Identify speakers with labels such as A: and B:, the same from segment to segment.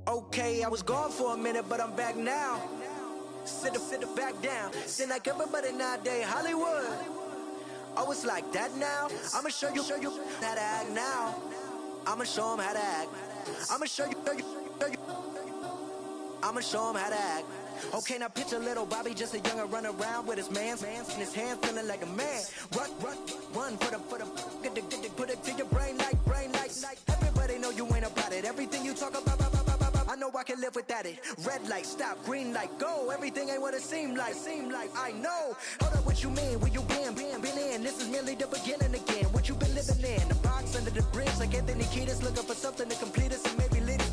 A: Okay, I was gone for a minute, but I'm back now. Sit back down. Seem like everybody nowadays, Hollywood. Oh, it's like that now? I'ma show you how to act now. I'ma show them how to act. I'ma show you. I'ma show them how to act. Okay, now picture little Bobby, just a youngin' run around with his man's in his hand, feeling like a man. Run for the put it to your brain like. Everybody know you ain't about it. Everything you talk about, I know I can live without it. Red light, stop, green light, go. Everything ain't what it seem like. I know. Hold up, what you mean? Where you been in? This is merely the beginning again. What you been living in? The box under the bridge, like Anthony Kiedis, looking for something to complete us and maybe lead us.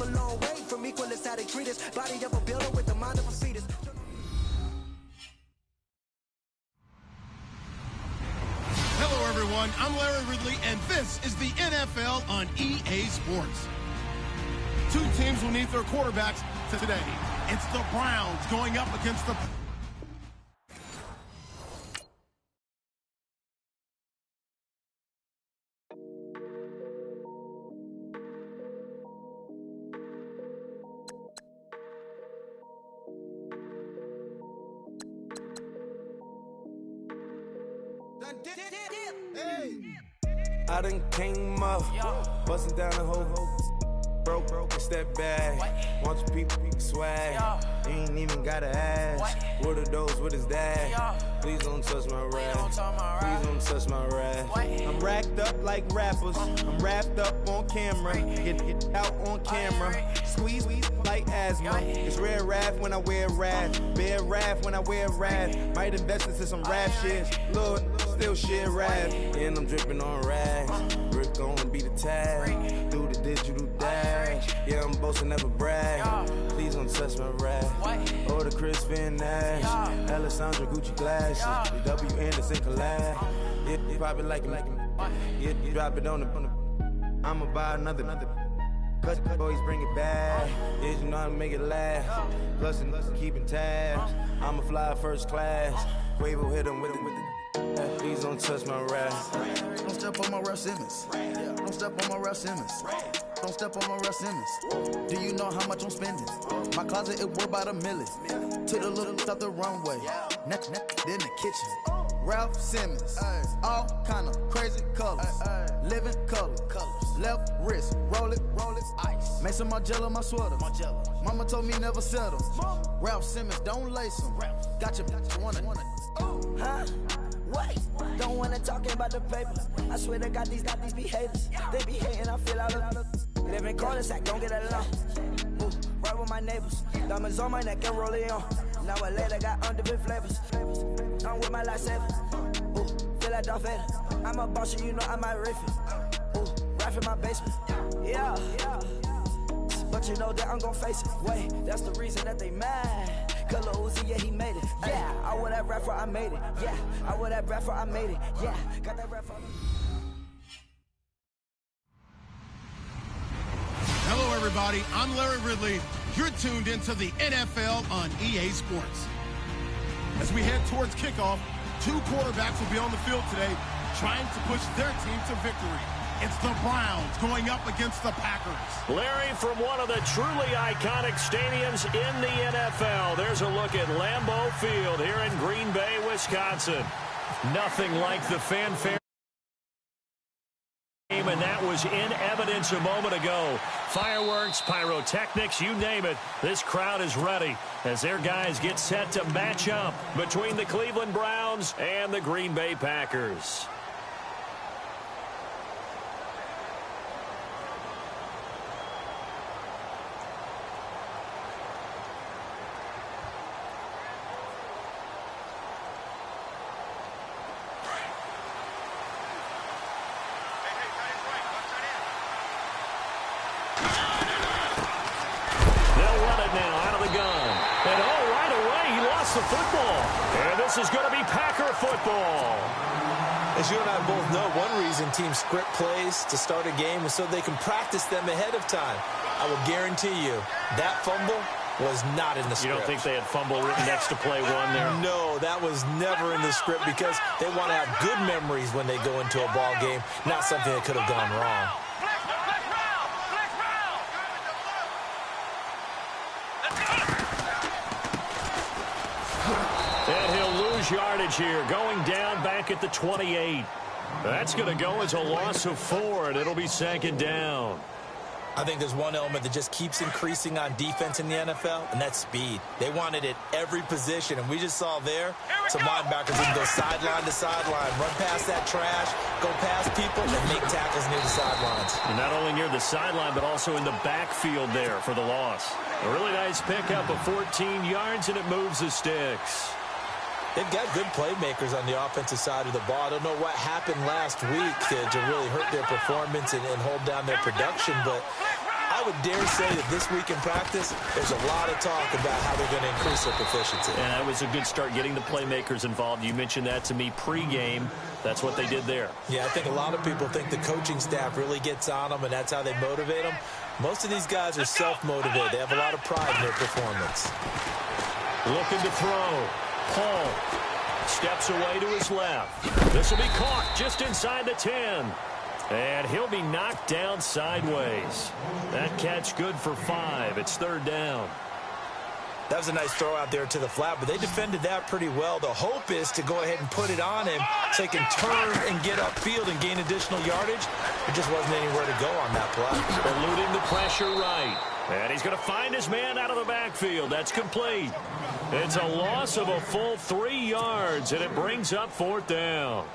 A: A long way from equal is how they treat us. Body of a builder with the mind of a fetus.
B: Hello, everyone. I'm Larry Ridley, and this is the NFL on EA Sports. Two teams will need their quarterbacks today. It's the Browns going up against the...
C: I done came up, busting down the whole broke, it's that bag. Want your people swag, you ain't even gotta ask. What are those, what is that? Please don't touch my rap, please don't touch my rap. I'm racked up like rappers, I'm wrapped up on camera. Get out on camera, squeeze like asthma. It's rare wrath when I wear wrath, bare wrath when I wear wrath. Might invest into some rap shit, Lord, still shit rap. And I'm dripping on rags, Rick gonna be the tag, through the digital dash. Yeah, I'm boasting, never brag. Please don't touch my rap. Or the Chris Finn Nash, Alessandra Gucci glasses, the W Anderson collab. Yeah, you pop it like it. Yeah, you drop it on the. I'ma buy another. Cause boys bring it back. Yeah, you know how to make it last. Plus and keeping tabs. I'ma fly first class. Quavo hit him with it. Please don't touch my rap.
D: Don't step on my Ralph Simmons. Don't step on my Ralph Simmons. Don't step on my Ralph Simmons. Do you know how much I'm spending? My closet, it worth about $1 million. Took the little out the runway. Neck in the kitchen. Ralph Simmons. All kind of crazy colors. Living color. Left wrist. Roll it. Ice. Make some Margiela my sweater. Mama told me never settle. Ralph Simmons, don't lace him. Got your wanna.
A: Huh? Wait, don't wanna talk about the paper. I swear to God, these be haters. They be hating, I feel out of live in cul-de-sac, don't get along. Move, right with my neighbors. Diamonds on my neck and roll it on. Now I later got underbit flavors. I'm with my lifesaver. Ooh, feel like Darth Vader. I'm a boss, you know I might riff it. Ooh, right in my basement. Yeah. But you know that I'm gon' face it. Wait, that's the reason that they mad. Color Uzi, yeah, he made it. Yeah, I would that rapper, I made it. Yeah, I would that rapper, I made it. Yeah, got that rapper.
B: Hello, everybody. I'm Larry Ridley. You're tuned into the NFL on EA Sports. As we head towards kickoff, two quarterbacks will be on the field today trying to push their team to victory. It's the Browns going up against the Packers.
E: Larry, from one of the truly iconic stadiums in the NFL, there's a look at Lambeau Field here in Green Bay, Wisconsin. Nothing like the fanfare. And that was in evidence a moment ago. Fireworks, pyrotechnics, you name it. This crowd is ready as their guys get set to match up between the Cleveland Browns and the Green Bay Packers. The football. And this is going to be Packer football.
F: As you and I both know, one reason teams script plays to start a game is so they can practice them ahead of time. I will guarantee you that fumble was not in the script.
E: You don't think they had fumble written next to play one there?
F: No, that was never in the script because they want to have good memories when they go into a ball game, not something that could have gone wrong.
E: lose yardage here, going down back at the 28. That's going to go as a loss of 4, and it'll be second down.
F: I think there's one element that just keeps increasing on defense in the NFL, and that's speed. They want it at every position, and we just saw there some linebackers can go sideline to sideline, run past that trash, go past people, and make tackles near the sidelines.
E: And not only near the sideline, but also in the backfield there for the loss. A really nice pickup of 14 yards, and it moves the sticks.
F: They've got good playmakers on the offensive side of the ball. I don't know what happened last week to really hurt their performance and hold down their production, but I would dare say that this week in practice, there's a lot of talk about how they're going to increase their proficiency.
E: And that was a good start, getting the playmakers involved. You mentioned that to me pregame. That's what they did there.
F: Yeah, I think a lot of people think the coaching staff really gets on them, and that's how they motivate them. Most of these guys are self-motivated. They have a lot of pride in their performance.
E: Looking to throw. Paul steps away to his left. This will be caught just inside the 10. And he'll be knocked down sideways. That catch good for 5. It's third down.
F: That was a nice throw out there to the flat, but they defended that pretty well. The hope is to go ahead and put it on him so he can turn and get upfield and gain additional yardage. There just wasn't anywhere to go on that play.
E: Eluding the pressure right. And he's going to find his man out of the backfield. That's complete. It's a loss of a full 3 yards, and it brings up fourth down.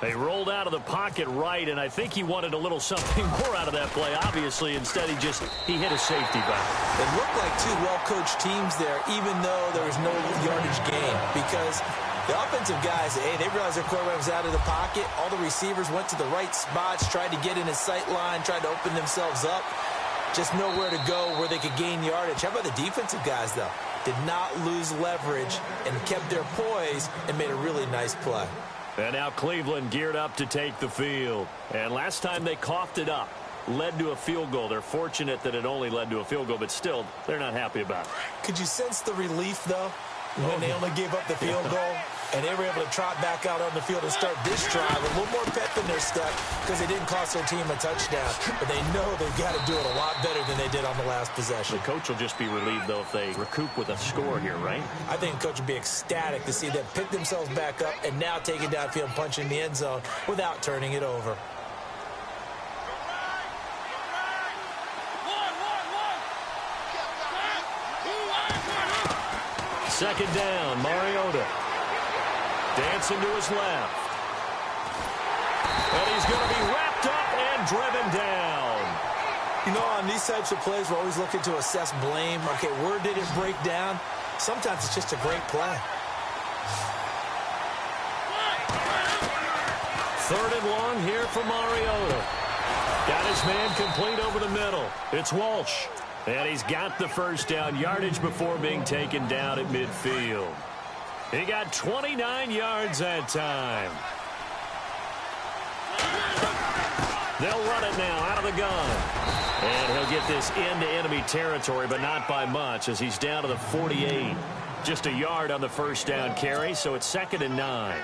E: They rolled out of the pocket right, and I think he wanted a little something more out of that play, obviously. Instead, he hit a safety back.
F: It looked like two well-coached teams there, even though there was no yardage gain, because the offensive guys, hey, they realized their quarterback was out of the pocket. All the receivers went to the right spots, tried to get in his sight line, tried to open themselves up. Just nowhere to go where they could gain yardage. How about the defensive guys, though? Did not lose leverage and kept their poise and made a really nice play.
E: And now Cleveland geared up to take the field. And last time they coughed it up, led to a field goal. They're fortunate that it only led to a field goal, but still, they're not happy about it.
F: Could you sense the relief, though, when they only gave up the field goal? And they were able to trot back out on the field and start this drive with a little more pep in their step because they didn't cost their team a touchdown. But they know they've got to do it a lot better than they did on the last possession.
E: The coach will just be relieved, though, if they recoup with a score here, right?
F: I think the coach would be ecstatic to see them pick themselves back up and now take it downfield and punch in the end zone without turning it over.
E: Second down, Mariota. Dancing to his left. And he's going to be wrapped up and driven down.
F: You know, on these types of plays, we're always looking to assess blame. Okay, where did it break down? Sometimes it's just a great play.
E: Third and long here for Mariota. Got his man complete over the middle. It's Walsh. And he's got the first down, yardage before being taken down at midfield. He got 29 yards that time. They'll run it now out of the gun. And he'll get this into enemy territory, but not by much as he's down to the 48. Just a yard on the first down carry, so it's 2nd and 9.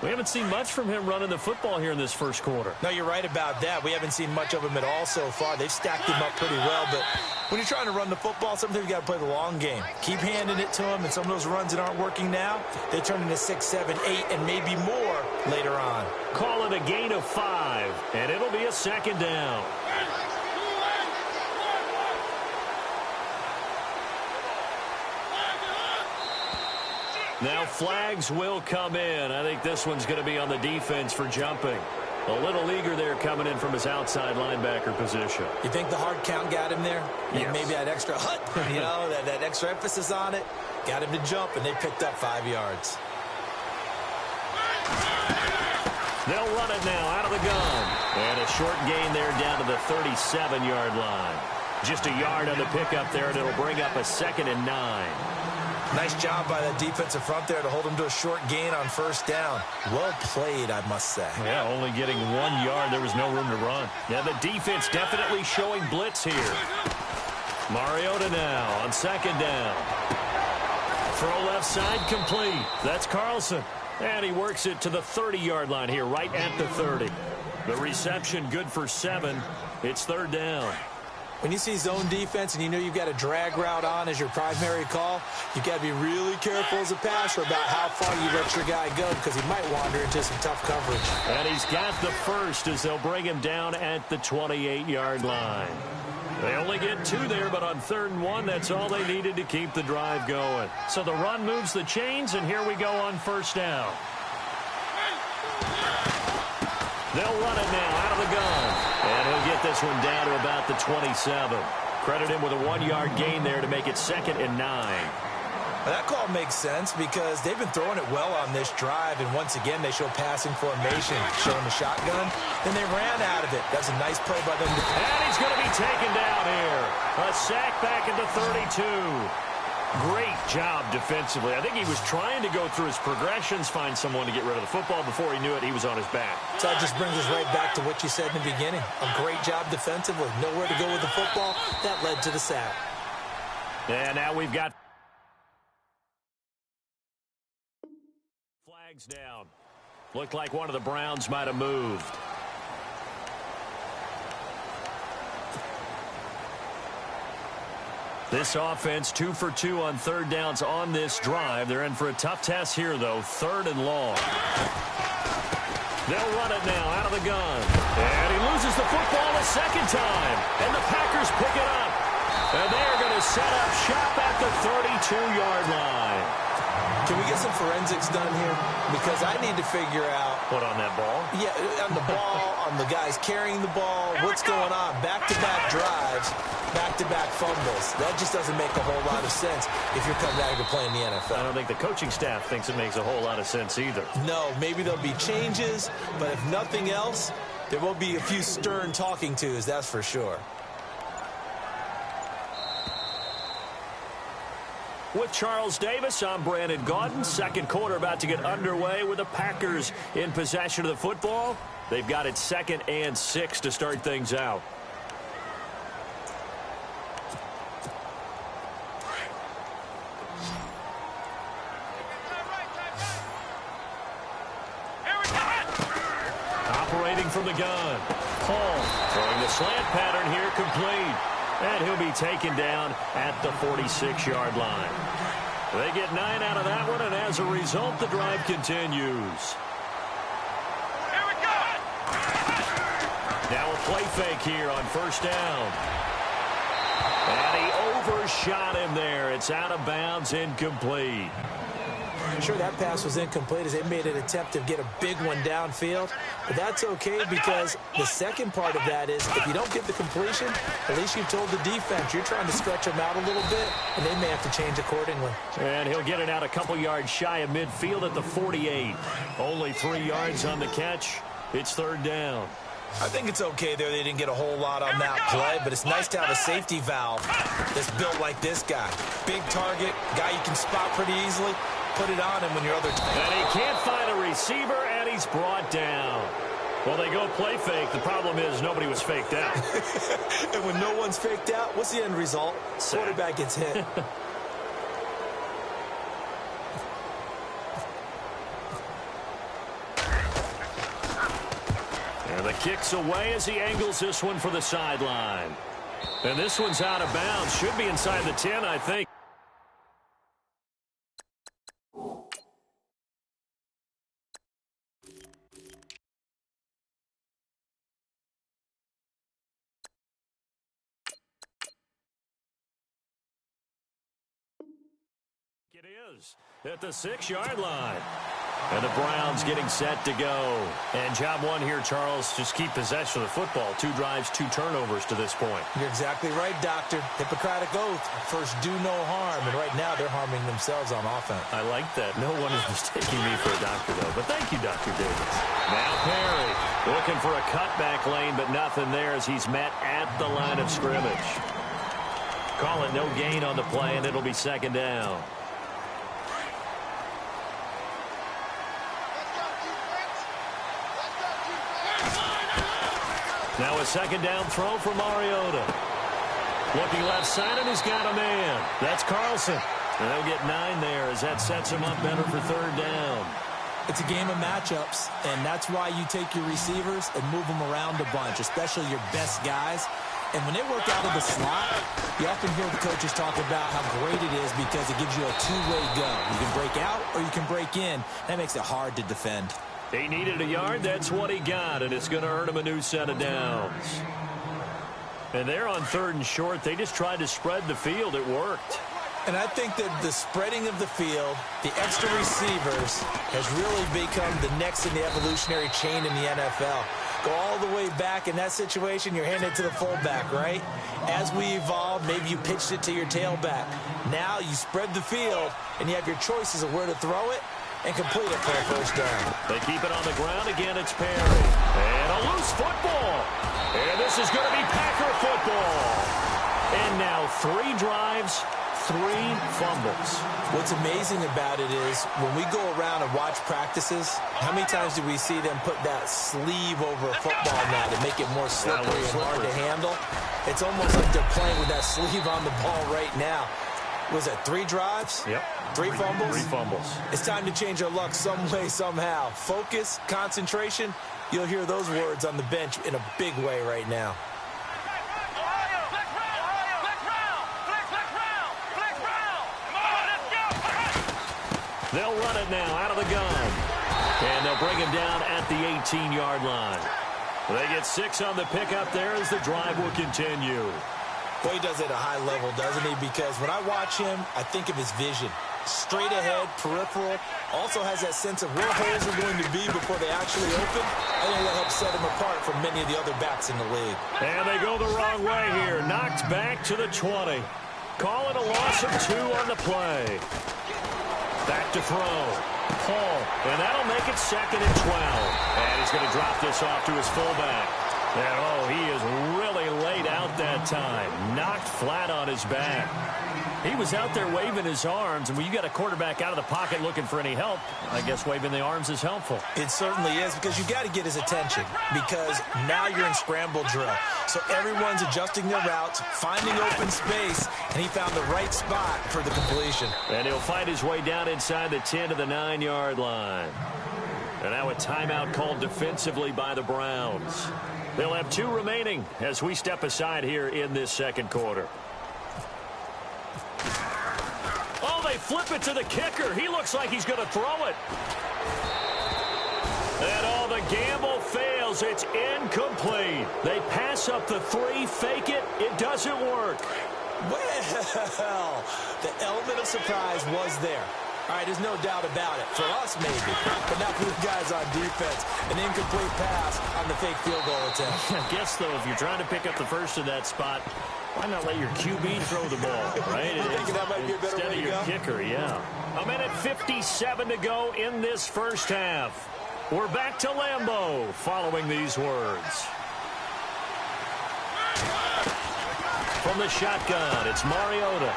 E: We haven't seen much from him running the football here in this first quarter.
F: No, you're right about that. We haven't seen much of him at all so far. They've stacked him up pretty well, but when you're trying to run the football, sometimes you got to play the long game. Keep handing it to him, and some of those runs that aren't working now, they turn into 6, 7, 8, and maybe more later on.
E: Call it a gain of 5, and it'll be a second down. Now flags will come in. I think this one's going to be on the defense for jumping. A little eager there coming in from his outside linebacker position.
F: You think the hard count got him there?
E: Yes.
F: Maybe that extra hut, you know, that extra emphasis on it. Got him to jump, and they picked up 5 yards.
E: They'll run it now out of the gun. And a short gain there down to the 37-yard line. Just a yard on the pickup there, and it'll bring up a 2nd and 9.
F: Nice job by that defensive front there to hold him to a short gain on first down. Well played, I must say.
E: Yeah, only getting 1 yard. There was no room to run. Now the defense definitely showing blitz here. Mariota now on 2nd down. Throw left side complete. That's Carlson. And he works it to the 30-yard line here, right at the 30. The reception good for 7. It's 3rd down.
F: When you see zone defense and you know you've got a drag route on as your primary call, you've got to be really careful as a passer about how far you let your guy go because he might wander into some tough coverage.
E: And he's got the first as they'll bring him down at the 28-yard line. They only get 2 there, but on 3rd and 1, that's all they needed to keep the drive going. So the run moves the chains, and here we go on 1st down. They'll run it now out of the gun. And he'll get this one down to about the 27. Credit him with a 1-yard gain there to make it 2nd and 9.
F: Well, that call makes sense because they've been throwing it well on this drive, and once again they show passing formation, showing the shotgun. Then they ran out of it. That's a nice play by them.
E: And he's going to be taken down here. A sack back into 32. Great job defensively. I think he was trying to go through his progressions, find someone to get rid of the football. Before he knew it, he was on his back.
F: So that just brings us right back to what you said in the beginning. A great job defensively. Nowhere to go with the football. That led to the sack.
E: And now we've got flags down. Looked like one of the Browns might have moved. This offense 2 for 2 on 3rd downs on this drive. They're in for a tough test here, though. 3rd and long. They'll run it now out of the gun. And he loses the football a 2nd time. And the Packers pick it up. And they're going to set up shop at the 32-yard line.
F: Can we get some forensics done here? Because I need to figure out...
E: What, on that ball?
F: Yeah, on the ball, on the guys carrying the ball, what's going on? Back-to-back drives, back-to-back fumbles. That just doesn't make a whole lot of sense if you're coming out here to play in the NFL.
E: I don't think the coaching staff thinks it makes a whole lot of sense either.
F: No, maybe there'll be changes, but if nothing else, there will be a few stern talking tos, that's for sure.
E: With Charles Davis, I'm Brandon Gaudin. 2nd quarter about to get underway with the Packers in possession of the football. They've got it 2nd and 6 to start things out. Operating from the gun. Paul throwing the slant pattern here complete. And he'll be taken down at the 46-yard line. They get 9 out of that one, and as a result, the drive continues.
G: Here we go.
E: Now a play fake here on 1st down. And he overshot him there. It's out of bounds, incomplete.
F: Sure, that pass was incomplete as they made an attempt to get a big one downfield. But that's okay because the second part of that is if you don't get the completion, at least you've told the defense you're trying to stretch them out a little bit, and they may have to change accordingly.
E: And he'll get it out a couple yards shy of midfield at the 48. Only 3 yards on the catch. It's 3rd down.
F: I think it's okay there. They didn't get a whole lot on that play, but it's nice to have a safety valve that's built like this guy. Big target, guy you can spot pretty easily. Put it on him when your other...
E: And he can't find a receiver, and he's brought down. Well, they go play fake. The problem is nobody was faked out.
F: And when no one's faked out, what's the end result? Quarterback gets hit.
E: And the kick's away as he angles this one for the sideline. And this one's out of bounds. Should be inside the 10, I think. It is at the 6-yard line. And the Browns getting set to go. And job one here, Charles, just keep possession of the football. 2 drives, 2 turnovers to this point.
F: You're exactly right, Doctor. Hippocratic oath. First, do no harm. And right now, they're harming themselves on offense.
E: I like that. No one is mistaking me for a doctor, though. But thank you, Dr. Davis. Now Perry looking for a cutback lane, but nothing there as he's met at the line of scrimmage. Call it no gain on the play, and it'll be 2nd down. Now a 2nd down throw for Mariota. Looking left side, and he's got a man. That's Carlson. And they'll get 9 there as that sets him up better for 3rd down.
F: It's a game of matchups, and that's why you take your receivers and move them around a bunch, especially your best guys. And when they work out of the slot, you often hear the coaches talk about how great it is because it gives you a two-way go. You can break out or you can break in. That makes it hard to defend.
E: He needed a yard. That's what he got, and it's going to earn him a new set of downs. And they're on 3rd and short. They just tried to spread the field. It worked.
F: And I think that the spreading of the field, the extra receivers, has really become the next in the evolutionary chain in the NFL. Go all the way back in that situation, you're handing it to the fullback, right? As we evolve, maybe you pitched it to your tailback. Now you spread the field, and you have your choices of where to throw it and complete it for a first down.
E: They keep it on the ground. Again, it's Perry. And a loose football. And this is going to be Packer football. And now 3 drives, 3 fumbles.
F: What's amazing about it is when we go around and watch practices, how many times do we see them put that sleeve over a football net and make it more slippery and hard to handle? It's almost like they're playing with that sleeve on the ball right now. Was that 3 drives?
E: Yep.
F: 3 fumbles?
E: 3 fumbles.
F: It's time to change our luck some way, somehow. Focus, concentration. You'll hear those words on the bench in a big way right now.
E: They'll run it now out of the gun. And they'll bring him down at the 18-yard line. They get 6 on the pickup there as the drive will continue.
F: Boy, he does it at a high level, doesn't he? Because when I watch him, I think of his vision. Straight ahead, peripheral. Also has that sense of where holes are going to be before they actually open. I think that helps set him apart from many of the other backs in the league.
E: And they go the wrong way here. Knocked back to the 20. Call it a loss of 2 on the play. Back to throw. Paul. And that'll make it 2nd and 12. And he's going to drop this off to his fullback. And, oh, he is really laid out that time. Knocked flat on his back. He was out there waving his arms, and when you got a quarterback out of the pocket looking for any help, I guess waving the arms is helpful.
F: It certainly is, because you got to get his attention, because now you're in scramble drill. So everyone's adjusting their routes, finding open space, and he found the right spot for the completion.
E: And he'll fight his way down inside the 10 to the 9-yard line. And now a timeout called defensively by the Browns. They'll have 2 remaining as we step aside here in this second quarter. Oh, they flip it to the kicker. He looks like he's going to throw it. And oh, the gamble fails. It's incomplete. They pass up the 3, fake it. It doesn't work.
F: Well, the element of surprise was there. All right, there's no doubt about it. For us, maybe. But not for the guys on defense. An incomplete pass on the fake field goal attempt.
E: I guess, though, if you're trying to pick up the first in that spot, why not let your QB throw the ball, right?
F: You think that might be a better way to go?
E: Instead of your kicker, yeah. 1:57 to go in this first half. We're back to Lambeau following these words. From the shotgun, it's Mariota.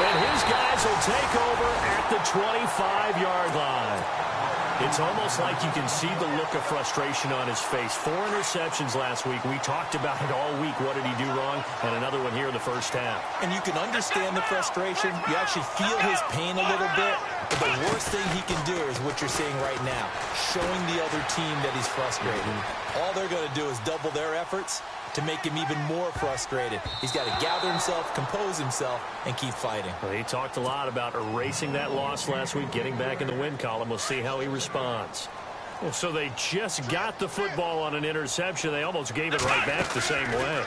E: And his guys will take over at the 25-yard line. It's almost like you can see the look of frustration on his face. 4 interceptions last week. We talked about it all week. What did he do wrong? And another one here in the first half.
F: And you can understand the frustration. You actually feel his pain a little bit. But the worst thing he can do is what you're seeing right now, showing the other team that he's frustrated. All they're going to do is double their efforts to make him even more frustrated. He's got to gather himself, compose himself, and keep fighting.
E: Well, he talked a lot about erasing that loss last week, getting back in the win column. We'll see how he responds. Well, so they just got the football on an interception. They almost gave it right back the same way.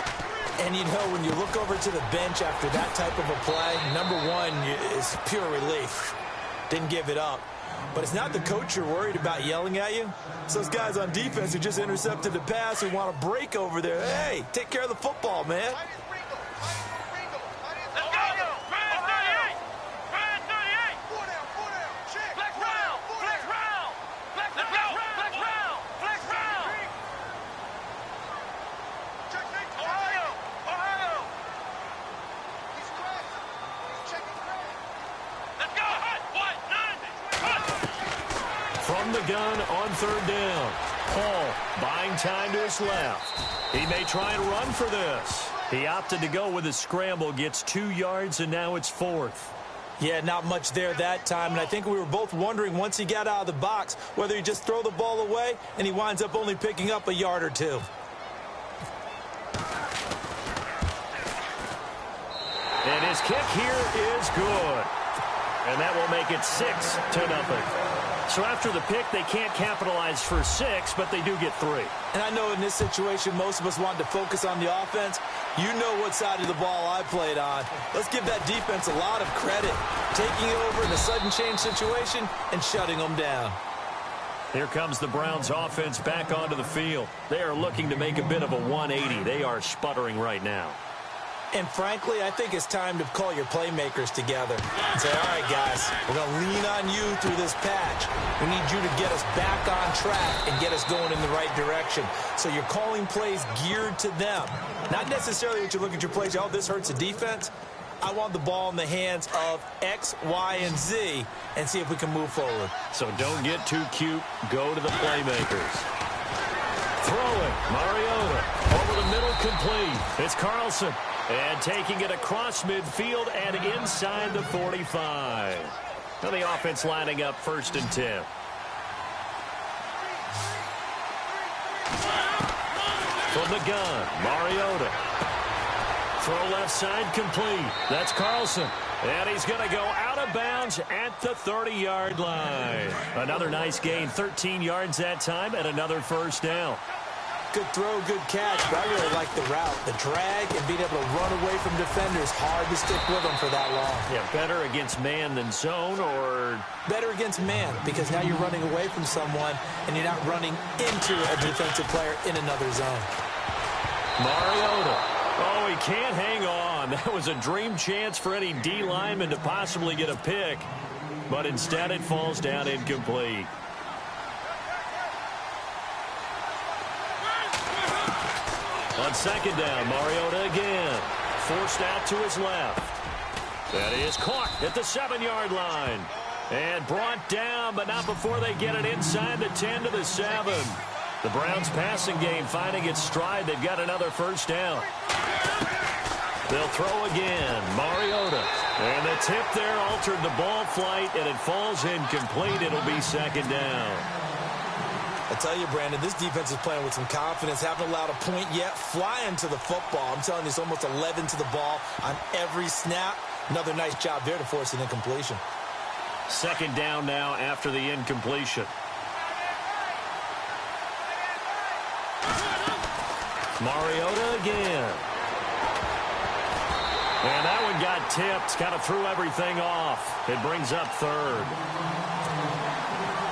F: And, you know, when you look over to the bench after that type of a play, number one is pure relief. Didn't give it up. But it's not the coach you're worried about yelling at you. It's those guys on defense who just intercepted the pass who want to break over there. Hey, take care of the football, man.
E: From the gun on 3rd down. Paul buying time to his left. He may try and run for this. He opted to go with a scramble, gets 2 yards, and now it's 4th.
F: Yeah, not much there that time, and I think we were both wondering once he got out of the box whether he just throw the ball away and he winds up only picking up a yard or 2.
E: And his kick here is good. And that will make it 6-0. So after the pick, they can't capitalize for 6, but they do get 3.
F: And I know in this situation, most of us wanted to focus on the offense. You know what side of the ball I played on. Let's give that defense a lot of credit. Taking it over in a sudden change situation and shutting them down.
E: Here comes the Browns offense back onto the field. They are looking to make a bit of a 180. They are sputtering right now.
F: And frankly, I think it's time to call your playmakers together and say, all right, guys, we're going to lean on you through this patch. We need you to get us back on track and get us going in the right direction. So you're calling plays geared to them. Not necessarily what you look at your plays, oh, this hurts the defense. I want the ball in the hands of X, Y, and Z and see if we can move forward.
E: So don't get too cute. Go to the playmakers. Throw it. Mariota. Over the middle, complete. It's Carlson. And taking it across midfield and inside the 45. Now the offense lining up 1st and 10. From the gun, Mariota. Throw left side, complete. That's Carlson. And he's going to go out of bounds at the 30-yard line. Another nice gain, 13 yards that time, and another 1st down.
F: Good throw, good catch, but I really like the route. The drag and being able to run away from defenders. Hard to stick with them for that long.
E: Yeah, better against man than zone, or?
F: Better against man, because now you're running away from someone and you're not running into a defensive player in another zone.
E: Mariota. Oh, he can't hang on. That was a dream chance for any D lineman to possibly get a pick, but instead it falls down incomplete. On 2nd down, Mariota again. Forced out to his left. That is caught at the 7-yard line. And brought down, but not before they get it inside the 10 to the 7. The Browns passing game finding its stride. They've got another 1st down. They'll throw again. Mariota. And the tip there altered the ball flight, and it falls incomplete. It'll be 2nd down.
F: I tell you, Brandon, this defense is playing with some confidence. Haven't allowed a point yet. Flying to the football. I'm telling you, it's almost 11 to the ball on every snap. Another nice job there to force an incompletion.
E: 2nd down now after the incompletion. Mariota again. And that one got tipped. Kind of threw everything off. It brings up 3rd.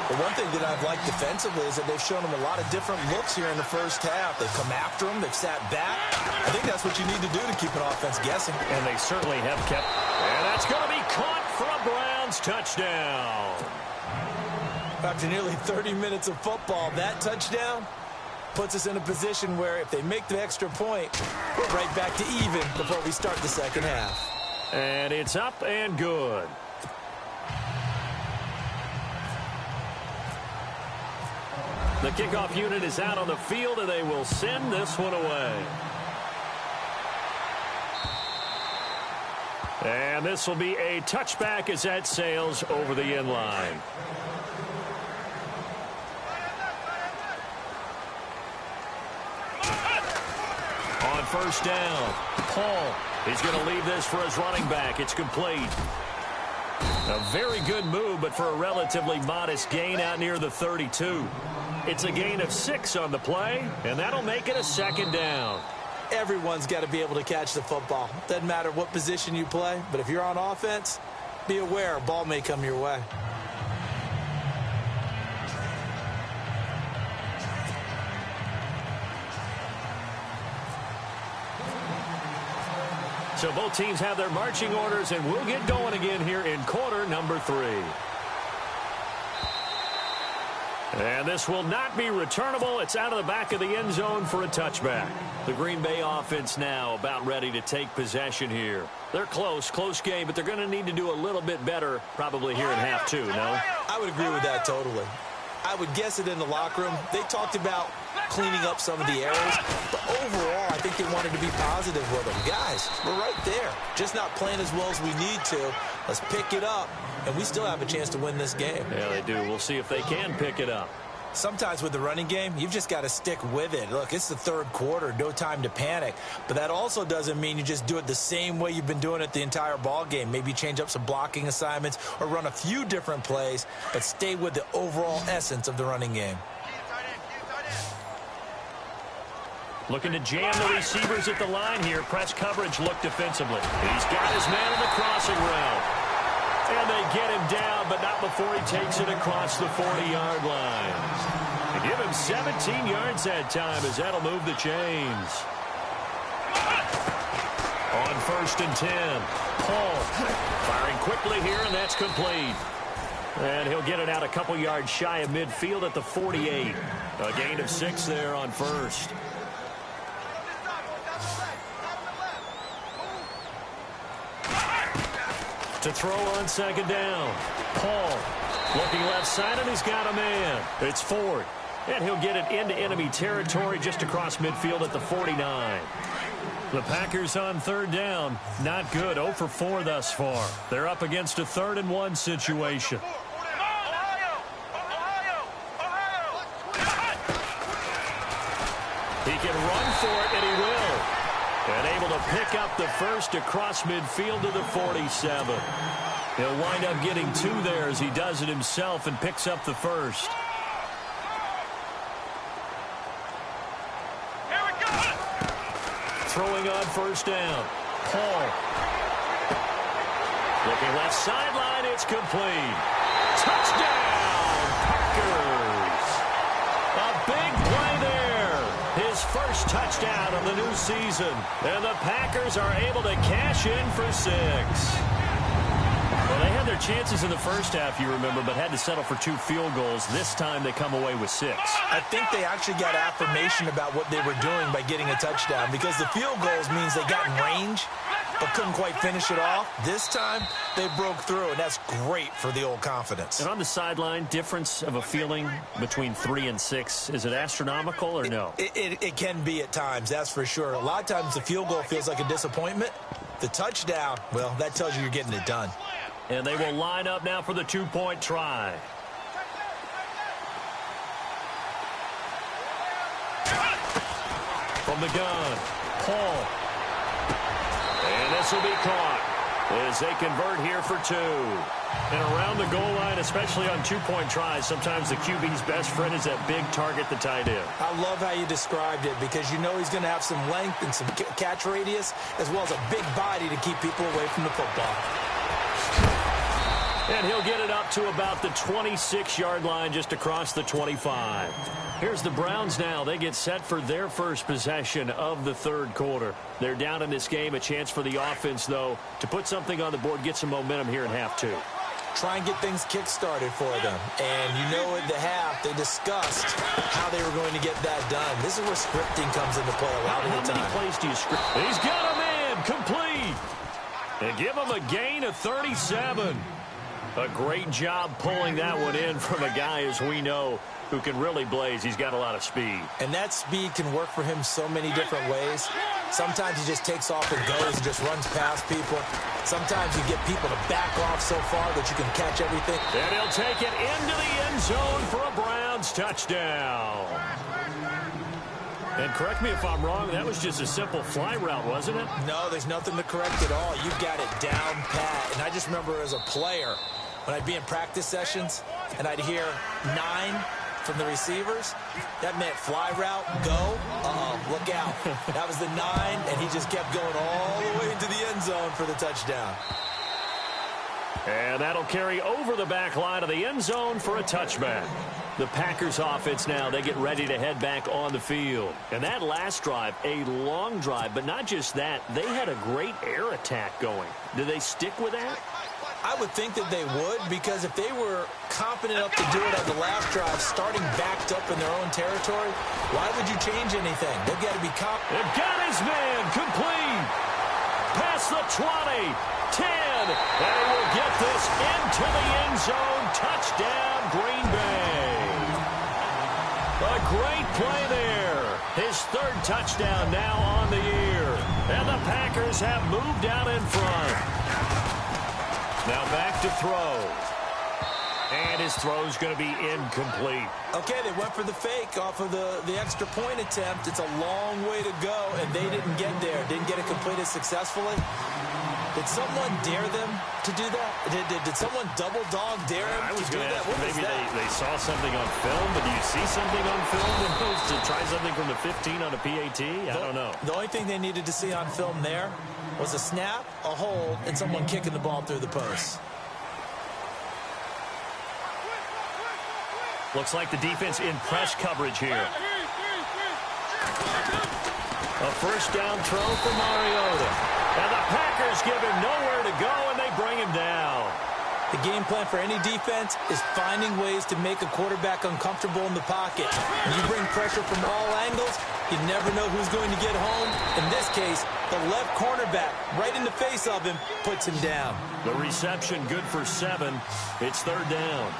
F: The one thing that I've liked defensively is that they've shown them a lot of different looks here in the 1st half. They've come after them. They've sat back. I think that's what you need to do to keep an offense guessing.
E: And they certainly have kept. And that's going to be caught for a Browns touchdown.
F: After nearly 30 minutes of football, that touchdown puts us in a position where if they make the extra point, we're right back to even before we start the 2nd half.
E: And it's up and good. The kickoff unit is out on the field, and they will send this one away. And this will be a touchback as that sails over the end line. On 1st down, Paul. He's going to leave this for his running back. It's complete. A very good move, but for a relatively modest gain out near the 32. It's a gain of 6 on the play, and that'll make it a 2nd down.
F: Everyone's got to be able to catch the football. Doesn't matter what position you play, but if you're on offense, be aware a ball may come your way.
E: So both teams have their marching orders, and we'll get going again here in quarter number 3. And this will not be returnable. It's out of the back of the end zone for a touchback. The Green Bay offense now about ready to take possession here. They're close game, but they're going to need to do a little bit better probably here in half 2, no?
F: I would agree with that totally. I would guess it in the locker room. They talked about cleaning up some of the errors, but overall, I think they wanted to be positive with them. Guys, we're right there. Just not playing as well as we need to. Let's pick it up, and we still have a chance to win this game.
E: Yeah, they do. We'll see if they can pick it up.
F: Sometimes with the running game, you've just got to stick with it. Look, it's the third quarter, no time to panic. But that also doesn't mean you just do it the same way you've been doing it the entire ball game. Maybe change up some blocking assignments or run a few different plays, but stay with the overall essence of the running game.
E: Looking to jam the receivers at the line here. Press coverage look defensively. He's got his man in the crossing route. And they get him down, but not before he takes it across the 40-yard line. They give him 17 yards that time as that'll move the chains. On 1st and 10, Paul firing quickly here, and that's complete. And he'll get it out a couple yards shy of midfield at the 48. A gain of 6 there on 1st. To throw on 2nd down. Paul looking left side, and he's got a man. It's Ford. And he'll get it into enemy territory just across midfield at the 49. The Packers on 3rd down. Not good. 0 for 4 thus far. They're up against a 3rd and 1 situation. He can run for it, and he will. And able to pick up the first across midfield to the 47. He'll wind up getting 2 there as he does it himself and picks up the first.
G: Here we go.
E: Throwing on 1st down. Paul. Looking left sideline, it's complete. Touchdown, Packers. A big play there. His first touchdown of the new season. And the Packers are able to cash in for 6. Well, they had their chances in the first half, you remember, but had to settle for 2 field goals. This time they come away with 6.
F: I think they actually got affirmation about what they were doing by getting a touchdown, because the field goals means they got in range but couldn't quite finish it off. This time they broke through, and that's great for the old confidence.
E: And on the sideline, difference of a feeling between 3 and 6, is it astronomical or no?
F: It can be at times, that's for sure. A lot of times the field goal feels like a disappointment. The touchdown, well, that tells you you're getting it done.
E: And they will line up now for the 2-point try. From the gun, Paul. And this will be caught as they convert here for 2. And around the goal line, especially on 2-point tries, sometimes the QB's best friend is that big target, the tight end.
F: I love how you described it, because you know he's going to have some length and some catch radius, as well as a big body to keep people away from the football.
E: And he'll get it up to about the 26-yard line, just across the 25. Here's the Browns now. They get set for their first possession of the 3rd quarter. They're down in this game. A chance for the offense, though, to put something on the board, get some momentum here in half 2.
F: Try and get things kick-started for them. And you know at the half, they discussed how they were going to get that done. This is where scripting comes into play a lot of the time.
E: How many plays do you script? He's got a man complete. And give him a gain of 37. A great job pulling that one in from a guy, as we know, who can really blaze. He's got a lot of speed.
F: And that speed can work for him so many different ways. Sometimes he just takes off and goes and just runs past people. Sometimes you get people to back off so far that you can catch everything.
E: And he'll take it into the end zone for a Browns touchdown. And correct me if I'm wrong, that was just a simple fly route, wasn't it?
F: No, there's nothing to correct at all. You've got it down pat. And I just remember as a player, when I'd be in practice sessions and I'd hear 9 from the receivers, that meant fly route, go, look out. That was the 9, and he just kept going all the way into the end zone for the touchdown.
E: And that'll carry over the back line of the end zone for a touchback. The Packers offense now, they get ready to head back on the field. And that last drive, a long drive, but not just that, they had a great air attack going. Do they stick with that?
F: I would think that they would, because if they were confident enough to do it on the last drive, starting backed up in their own territory, why would you change anything? They've got to be confident.
E: They've got his man complete. Past the 20, 10, and he will get this into the end zone. Touchdown, Green Bay. A great play there. His 3rd touchdown now on the year. And the Packers have moved out in front. Now back to throw. And his throw's going to be incomplete.
F: Okay, they went for the fake off of the extra point attempt. It's a long way to go, and they didn't get there. Didn't get it completed successfully. Did someone dare them to do that? Did someone double dog dare him
E: I was
F: to do
E: going to
F: that?
E: ask, maybe they saw something on film, but do you see something on film to try something from the 15 on a PAT? I don't know.
F: The only thing they needed to see on film there was a snap, a hold, and someone kicking the ball through the post.
E: Looks like the defense in press coverage here. A first down throw for Mariota. And the Packers give him nowhere to go, and they bring him down.
F: The game plan for any defense is finding ways to make a quarterback uncomfortable in the pocket. When you bring pressure from all angles, you never know who's going to get home. In this case, the left cornerback, right in the face of him, puts him down.
E: The reception good for 7. It's third down.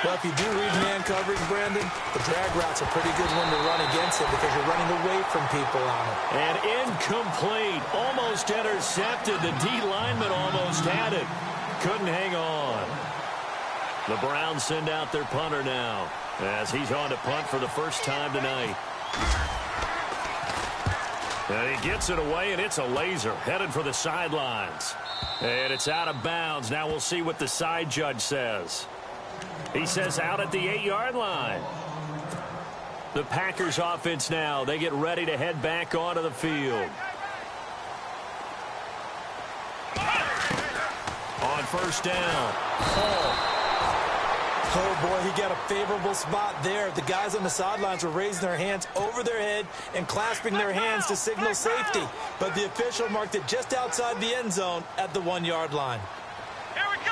F: Well, if you do read man coverage, Brandon, the drag route's a pretty good one to run against it because you're running away from people on it.
E: And incomplete. Almost intercepted. The D lineman almost had it. Couldn't hang on. The Browns send out their punter now as he's on to punt for the first time tonight. And he gets it away, and it's a laser headed for the sidelines. And it's out of bounds. Now we'll see what the side judge says. He says out at the 8-yard line. The Packers offense now. They get ready to head back onto the field. On first down.
F: Oh, boy, he got a favorable spot there. The guys on the sidelines were raising their hands over their head and clasping their hands to signal safety. But the official marked it just outside the end zone at the 1-yard line.
G: Here we go.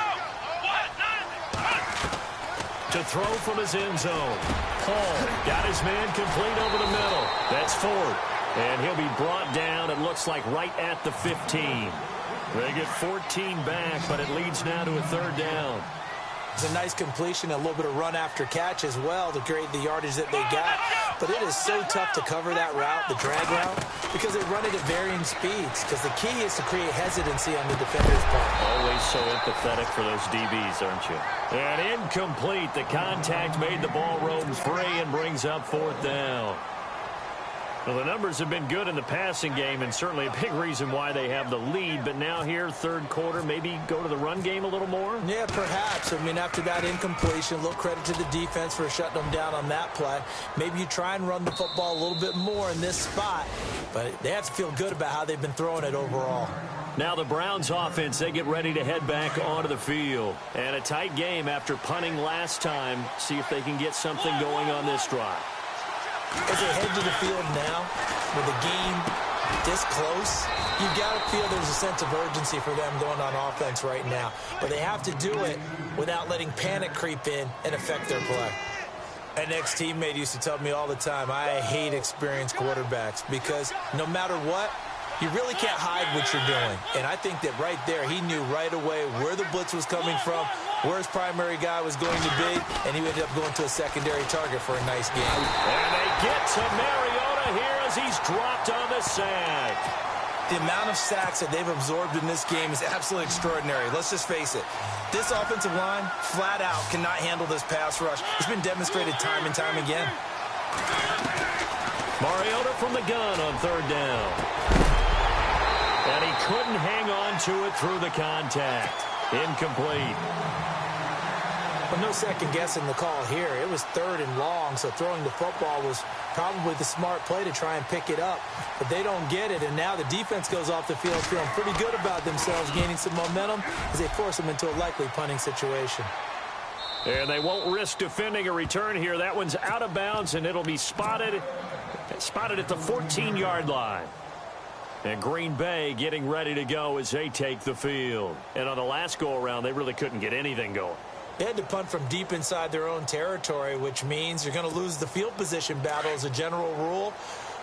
E: To throw from his end zone. Paul got his man complete over the middle. That's Ford. And he'll be brought down, it looks like, right at the 15. They get 14 back, but it leads now to a third down.
F: It's a nice completion, a little bit of run after catch as well to create the yardage that they got. But it is so tough to cover that route, the drag route, because they run it at varying speeds. Because the key is to create hesitancy on the defender's part.
E: Always so empathetic for those DBs, aren't you? And incomplete. The contact made the ball roam free and brings up fourth down. Well, the numbers have been good in the passing game, and certainly a big reason why they have the lead. But now here, third quarter, maybe go to the run game a little more?
F: Yeah, perhaps. I mean, after that incompletion, a little credit to the defense for shutting them down on that play. Maybe you try and run the football a little bit more in this spot. But they have to feel good about how they've been throwing it overall.
E: Now the Browns offense, they get ready to head back onto the field. And a tight game after punting last time. See if they can get something going on this drive.
F: As they head to the field now, with the game this close, you got to feel there's a sense of urgency for them going on offense right now. But they have to do it without letting panic creep in and affect their play. An ex-teammate used to tell me all the time, I hate experienced quarterbacks because no matter what, you really can't hide what you're doing. And I think that right there, he knew right away where the blitz was coming from, where his primary guy was going to be, and he ended up going to a secondary target for a nice game.
E: And they get to Mariota here as he's dropped on the sack.
F: The amount of sacks that they've absorbed in this game is absolutely extraordinary. Let's just face it. This offensive line, flat out, cannot handle this pass rush. It's been demonstrated time and time again.
E: Mariota from the gun on third down. And he couldn't hang on to it through the contact. Incomplete.
F: But no second guessing the call here. It was third and long, so throwing the football was probably the smart play to try and pick it up. But they don't get it, and now the defense goes off the field feeling pretty good about themselves, gaining some momentum as they force them into a likely punting situation.
E: And they won't risk defending a return here. That one's out of bounds, and it'll be spotted at the 14-yard line. And Green Bay getting ready to go as they take the field. And on the last go-around, they really couldn't get anything going.
F: They had to punt from deep inside their own territory, which means you're going to lose the field position battle as a general rule.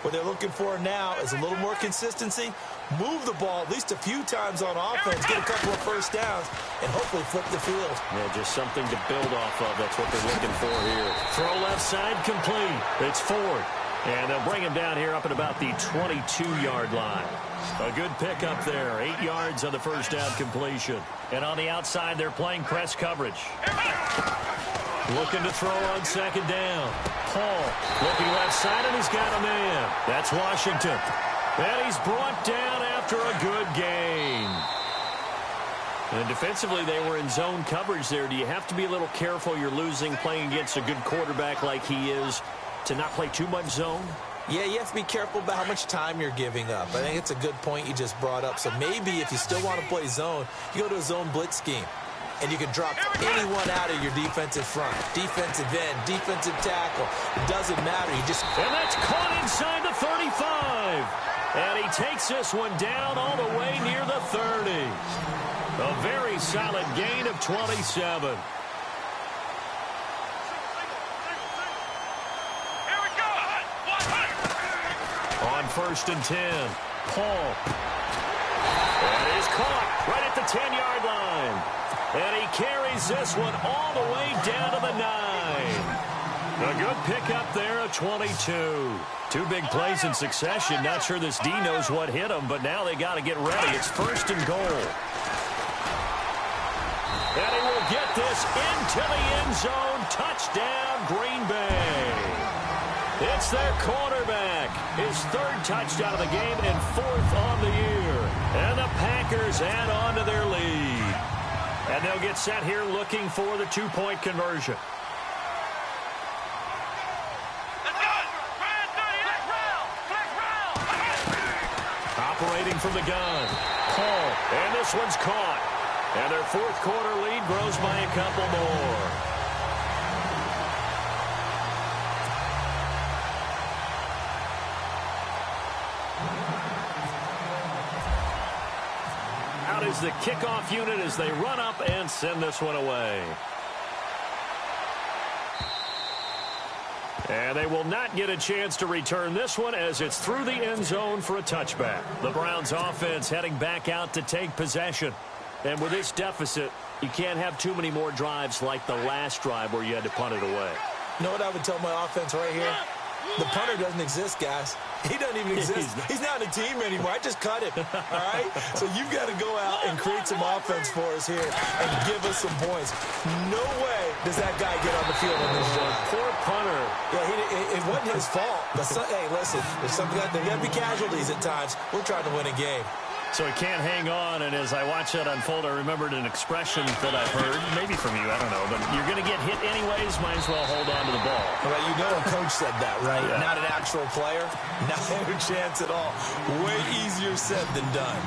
F: What they're looking for now is a little more consistency, move the ball at least a few times on offense, get a couple of first downs, and hopefully flip the field.
E: Yeah, just something to build off of. That's what they're looking for here. Throw left side complete. It's Ford. And they'll bring him down here up at about the 22-yard line. A good pickup there. 8 yards on the first down completion. And on the outside, they're playing press coverage. Looking to throw on second down. Paul looking left side, and he's got a man. That's Washington. And he's brought down after a good gain. And defensively, they were in zone coverage there. Do you have to be a little careful? You're losing playing against a good quarterback like he is to not play too much zone?
F: Yeah, you have to be careful about how much time you're giving up. I think it's a good point you just brought up. So maybe if you still want to play zone, you go to a zone blitz scheme. And you can drop anyone out of your defensive front. Defensive end, defensive tackle. It doesn't matter. You just...
E: And that's caught inside the 35. And he takes this one down all the way near the 30. A very solid gain of 27.
G: Here we go.
E: On 1st and 10. Paul. And he's caught right at the 10-yard line. And he carries this one all the way down to the 9. A good pickup there of 22. Two big plays in succession. Not sure this D knows what hit him, but now they got to get ready. It's 1st and goal. And he will get this into the end zone. Touchdown, Green Bay. It's their quarterback. His 3rd touchdown of the game and 4th on the year. And the Packers add on to their lead. And they'll get set here looking for the 2-point conversion. Operating from the gun. Paul. And this one's caught. And their 4th quarter lead grows by a couple more. Out is the kickoff unit as they run up and send this one away. And they will not get a chance to return this one as it's through the end zone for a touchback. The Browns offense heading back out to take possession. And with this deficit, you can't have too many more drives like the last drive where you had to punt it away.
F: You know what I would tell my offense right here? The punter doesn't exist, guys. He doesn't even exist. He's not a team anymore. I just cut him, all right? So you've got to go out and create some offense for us here and give us some points. No way does that guy get on the field on this drive.
E: Poor punter.
F: Yeah, it wasn't his fault. But hey, listen, there's got to be casualties at times. We're trying to win a game.
E: So he can't hang on, and as I watch that unfold, I remembered an expression that I've heard, maybe from you, I don't know, but you're going to get hit anyways, might as well hold on to the ball.
F: Well, you know a coach said that, right?
E: Yeah.
F: Not an actual player. Not a chance at all. Way easier said than done.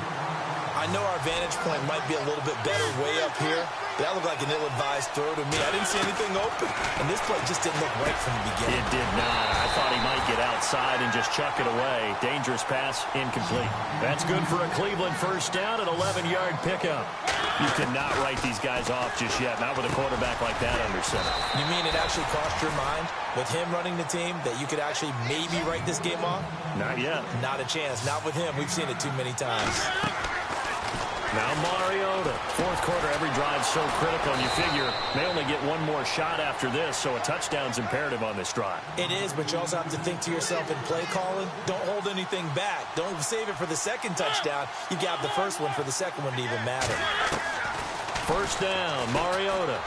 F: I know our vantage point might be a little bit better way up here, but that looked like an ill-advised throw to me. I didn't see anything open, and this play just didn't look right from the beginning.
E: It did not. I thought he might get outside and just chuck it away. Dangerous pass, incomplete. That's good for a Cleveland 1st down, an 11-yard pickup. You cannot write these guys off just yet, not with a quarterback like that under center. You
F: mean it actually crossed your mind with him running the team that you could actually maybe write this game off?
E: Not yet.
F: Not a chance. Not with him. We've seen it too many times.
E: Now Mariota. 4th quarter, every drive's so critical, and you figure they only get one more shot after this, so a touchdown's imperative on this drive.
F: It is, but you also have to think to yourself in play calling, don't hold anything back. Don't save it for the 2nd touchdown. You got the 1st one for the 2nd one to even matter.
E: 1st down, Mariota.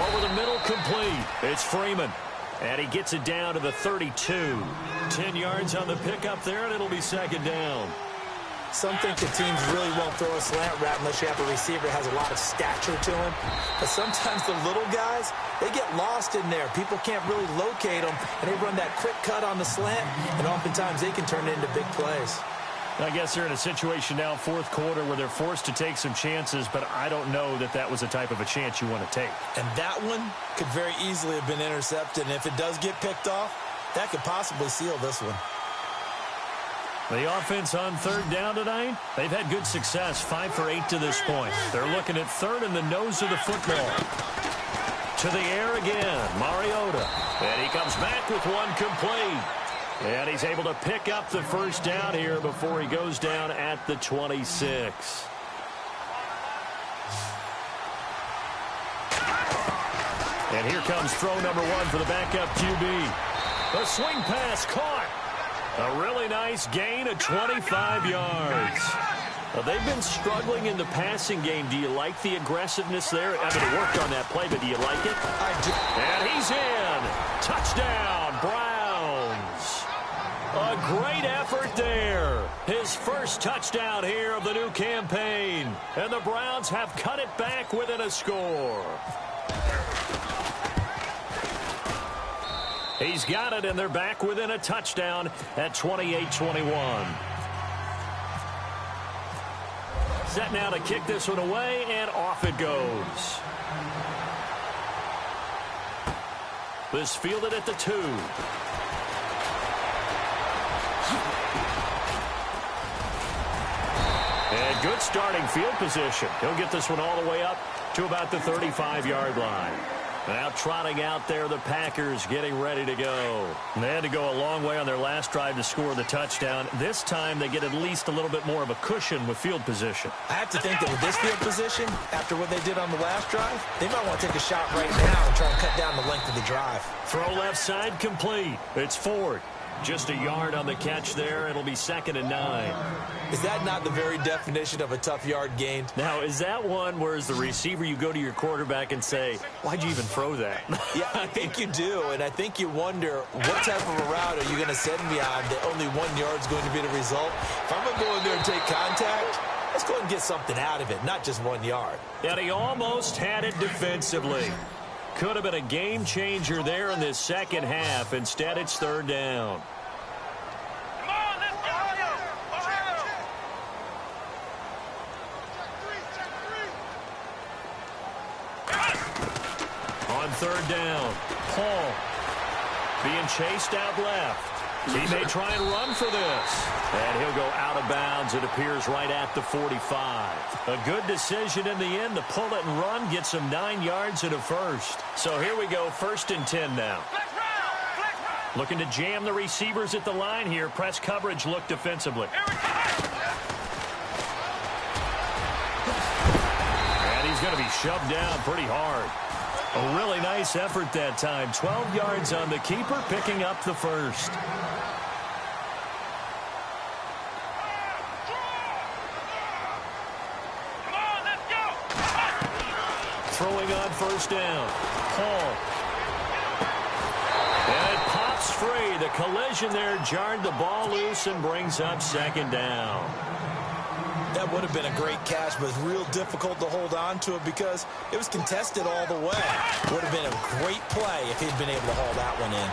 E: Over the middle, complete. It's Freeman. And he gets it down to the 32. 10 yards on the pickup there, and it'll be 2nd down.
F: Some think the teams really won't throw a slant route unless you have a receiver that has a lot of stature to him. But sometimes the little guys, they get lost in there. People can't really locate them, and they run that quick cut on the slant, and oftentimes they can turn it into big plays.
E: I guess they're in a situation now, 4th quarter, where they're forced to take some chances, but I don't know that that was the type of a chance you want to take.
F: And that one could very easily have been intercepted, and if it does get picked off, that could possibly seal this one.
E: The offense on 3rd down tonight, they've had good success, 5 for 8 to this point. They're looking at 3rd in the nose of the football. To the air again, Mariota. And he comes back with one complete. And he's able to pick up the 1st down here before he goes down at the 26. And here comes throw number 1 for the backup QB. A swing pass caught. A really nice gain of 25 yards. Well, they've been struggling in the passing game. Do you like the aggressiveness there? I mean, it worked on that play, but do you like it?
F: I do.
E: And he's in. Touchdown, Browns. A great effort there. His first touchdown here of the new campaign. And the Browns have cut it back within a score. He's got it, and they're back within a touchdown at 28-21. Set now to kick this one away, and off it goes. This fielded at the 2. And good starting field position. He'll get this one all the way up to about the 35-yard line. Now trotting out there, the Packers getting ready to go. And they had to go a long way on their last drive to score the touchdown. This time they get at least a little bit more of a cushion with field position.
F: I have to think that with this field position, after what they did on the last drive, they might want to take a shot right now and try and cut down the length of the drive.
E: Throw left side complete. It's Ford. Just a yard on the catch there. It'll be 2nd and 9.
F: Is that not the very definition of a tough yard gained?
E: Now, is that one where as the receiver you go to your quarterback and say, why'd you even throw that?
F: Yeah, I think you do, and I think you wonder what type of a route are you going to send me on that only 1 yard is going to be the result? If I'm going to go in there and take contact, let's go and get something out of it, not just 1 yard.
E: And he almost had it defensively. Could have been a game changer there in this second half. Instead, it's 3rd down.
G: Come on, let's go.
E: On 3rd down, Paul being chased out left. He may try and run for this. And he'll go out of bounds, it appears, right at the 45. A good decision in the end to pull it and run, get some 9 yards and a first. So here we go, 1st and 10 now. Looking to jam the receivers at the line here. Press coverage look defensively. And he's going to be shoved down pretty hard. A really nice effort that time. 12 yards on the keeper, picking up the first. Throwing on 1st down. Paul. And it pops free. The collision there jarred the ball loose and brings up 2nd down.
F: That would have been a great catch, but it's real difficult to hold on to it because it was contested all the way. Would have been a great play if he'd been able to haul that one in.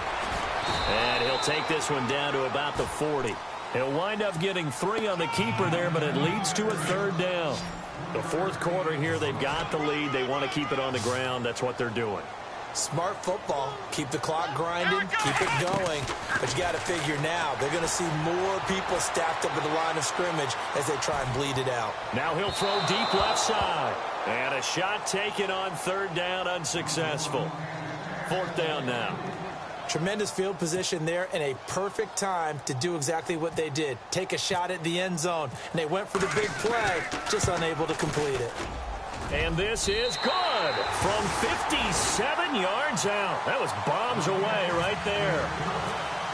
E: And he'll take this one down to about the 40. He'll wind up getting 3 on the keeper there, but it leads to a 3rd down. The 4th quarter here, they've got the lead. They want to keep it on the ground. That's what they're doing.
F: Smart football. Keep the clock grinding. Keep it going. But you got to figure now, they're going to see more people stacked up at the line of scrimmage as they try and bleed it out.
E: Now he'll throw deep left side. And a shot taken on 3rd down, unsuccessful. 4th down now.
F: Tremendous field position there and a perfect time to do exactly what they did. Take a shot at the end zone. And they went for the big play, just unable to complete it.
E: And this is good from 57 yards out. That was bombs away right there.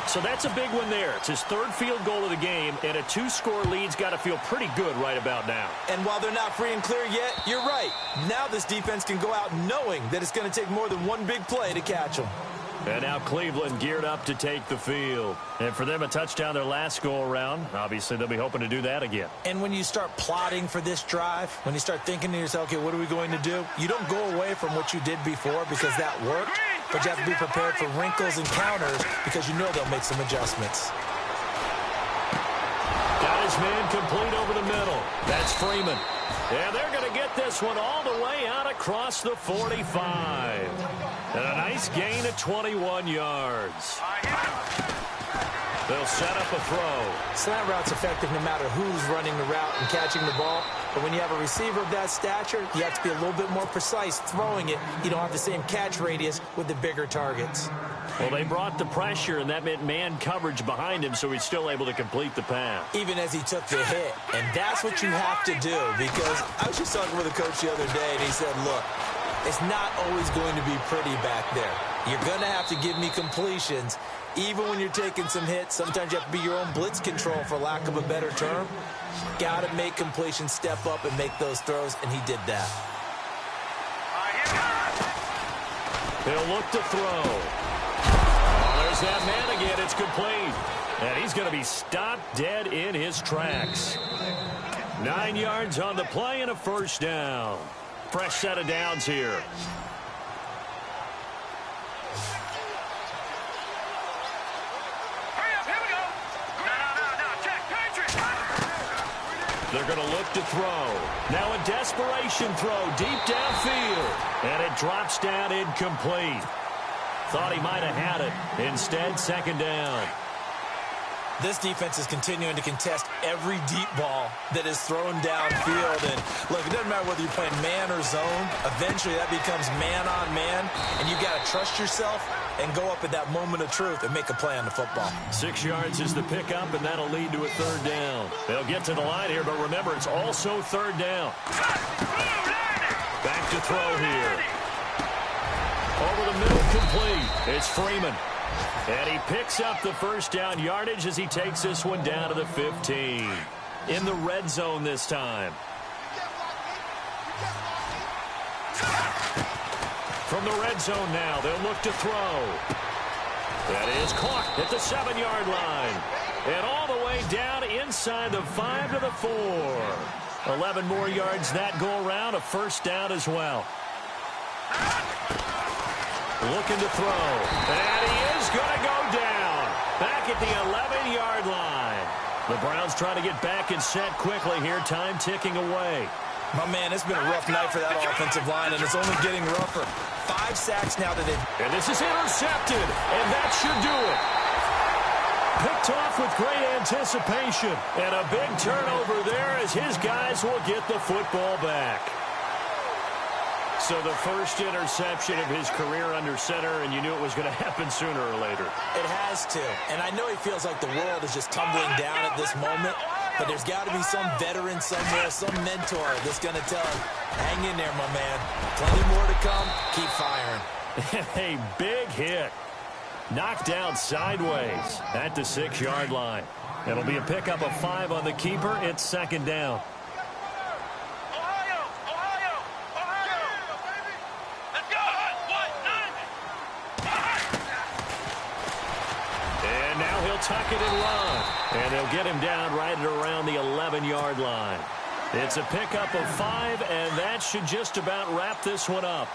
E: So that's a big one there. It's his 3rd field goal of the game, and a 2-score lead's got to feel pretty good right about now.
F: And while they're not free and clear yet, you're right. Now this defense can go out knowing that it's going to take more than one big play to catch them.
E: And now Cleveland geared up to take the field. And for them, a touchdown their last go-around. Obviously, they'll be hoping to do that again.
F: And when you start plotting for this drive, when you start thinking to yourself, okay, what are we going to do? You don't go away from what you did before because that worked, but you have to be prepared for wrinkles and counters because you know they'll make some adjustments.
E: Got his man complete over the middle. That's Freeman. And they're going to get this one all the way out across the 45. And a nice gain of 21 yards. They'll set up a throw.
F: Slant route's effective no matter who's running the route and catching the ball. But when you have a receiver of that stature, you have to be a little bit more precise throwing it. You don't have the same catch radius with the bigger targets.
E: Well, they brought the pressure, and that meant man coverage behind him, so he's still able to complete the pass.
F: Even as he took the hit. And that's what you have to do, because I was just talking with a coach the other day, and he said, look, it's not always going to be pretty back there. You're going to have to give me completions, Even when you're taking some hits, sometimes you have to be your own blitz control, for lack of a better term. Got to make completion step up and make those throws, and he did that.
E: He'll look to throw. Oh, there's that man again. It's complete. And he's going to be stopped dead in his tracks. 9 yards on the play and a first down. Fresh set of downs here. They're going to look to throw. Now a desperation throw deep downfield. And it drops down incomplete. Thought he might have had it. Instead, second down.
F: This defense is continuing to contest every deep ball that is thrown downfield. And look, it doesn't matter whether you're playing man or zone. Eventually, that becomes man on man. And you've got to trust yourself and go up at that moment of truth and make a play on the football.
E: 6 yards is the pickup, and that'll lead to a third down. They'll get to the line here, but remember, it's also third down. Back to throw here. Over the middle, complete. It's Freeman. And he picks up the first down yardage as he takes this one down to the 15. In the red zone this time. From the red zone now, they'll look to throw. That is caught at the 7-yard line. And all the way down inside the 5 to the 4. 11 more yards that go around, a first down as well. Looking to throw. And he is going to go down. Back at the 11-yard line. The Browns try to get back and set quickly here. Time ticking away.
F: My man, it's been a rough night for that offensive line, and it's only getting rougher. 5 sacks now today.
E: And this is intercepted. And that should do it. Picked off with great anticipation. And a big turnover there as his guys will get the football back. So the first interception of his career under center, and you knew it was going to happen sooner or later.
F: It has to. And I know he feels like the world is just tumbling down at this moment, but there's got to be some veteran somewhere, some mentor that's going to tell him, hang in there, my man. Plenty more to come. Keep firing.
E: A big hit. Knocked down sideways at the 6-yard line. It'll be a pickup of 5 on the keeper. It's second down. Tuck it and run. And they'll get him down right at around the 11-yard line. It's a pickup of 5, and that should just about wrap this one up.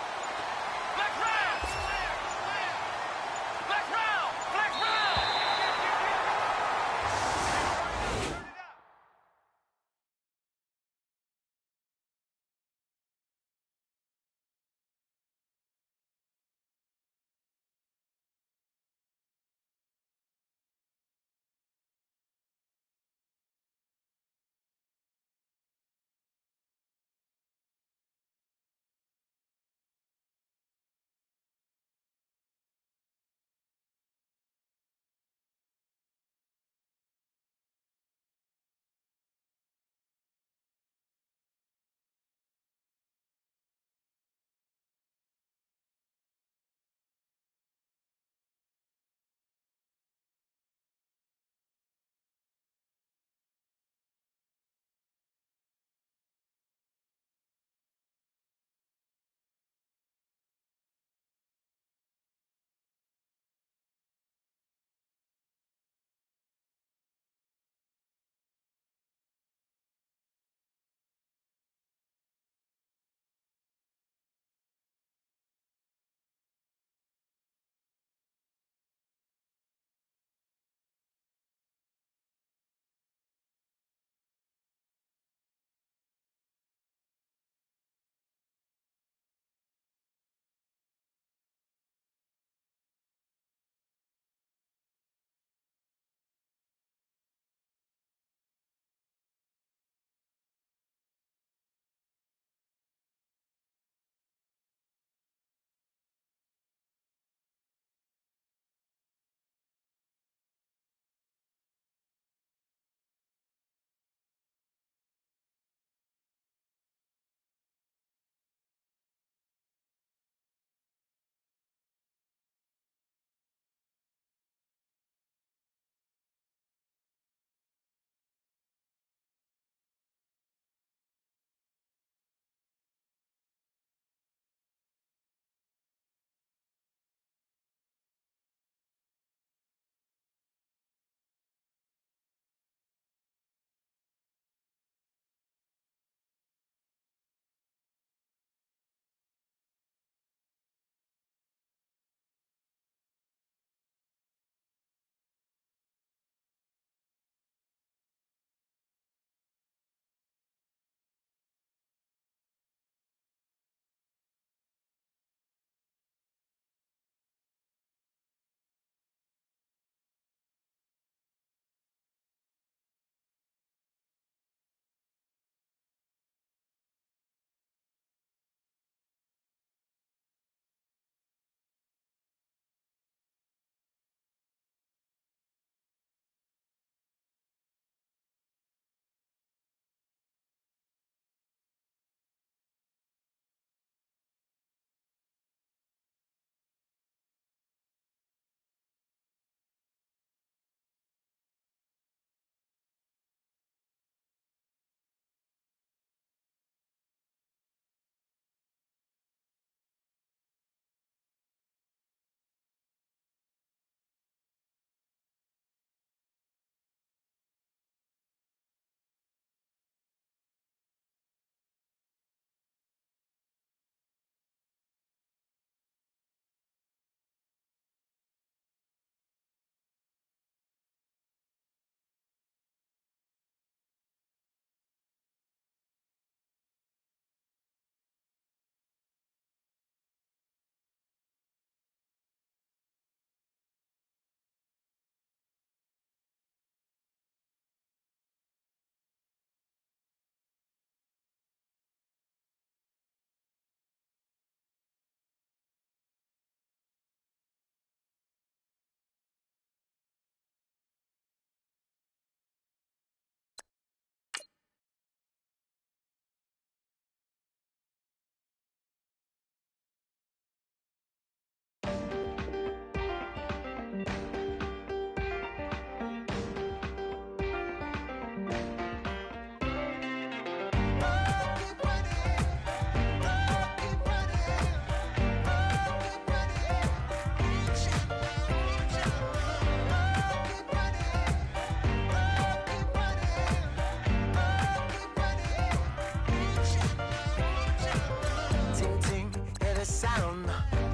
H: sound.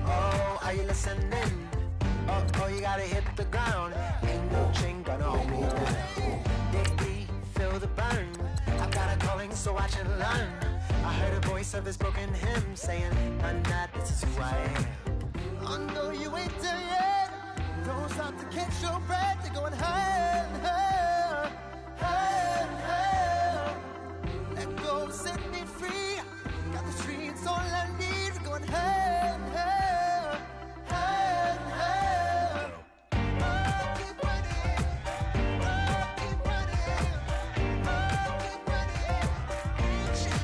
H: Oh, are you listening? Oh, you gotta hit the ground. Ain't no chain gonna hold me down. Dig, feel the burn. I've got a calling, so watch and learn. I heard a voice of this broken hymn saying, "I'm not, this is who I am."
D: I know you ain't there yet. Don't stop to catch your breath. You're going higher, higher, higher, higher. Let go, set me free. Got the streets all I need. Going higher, higher, higher, higher. Keep running, keep running, keep running. Keep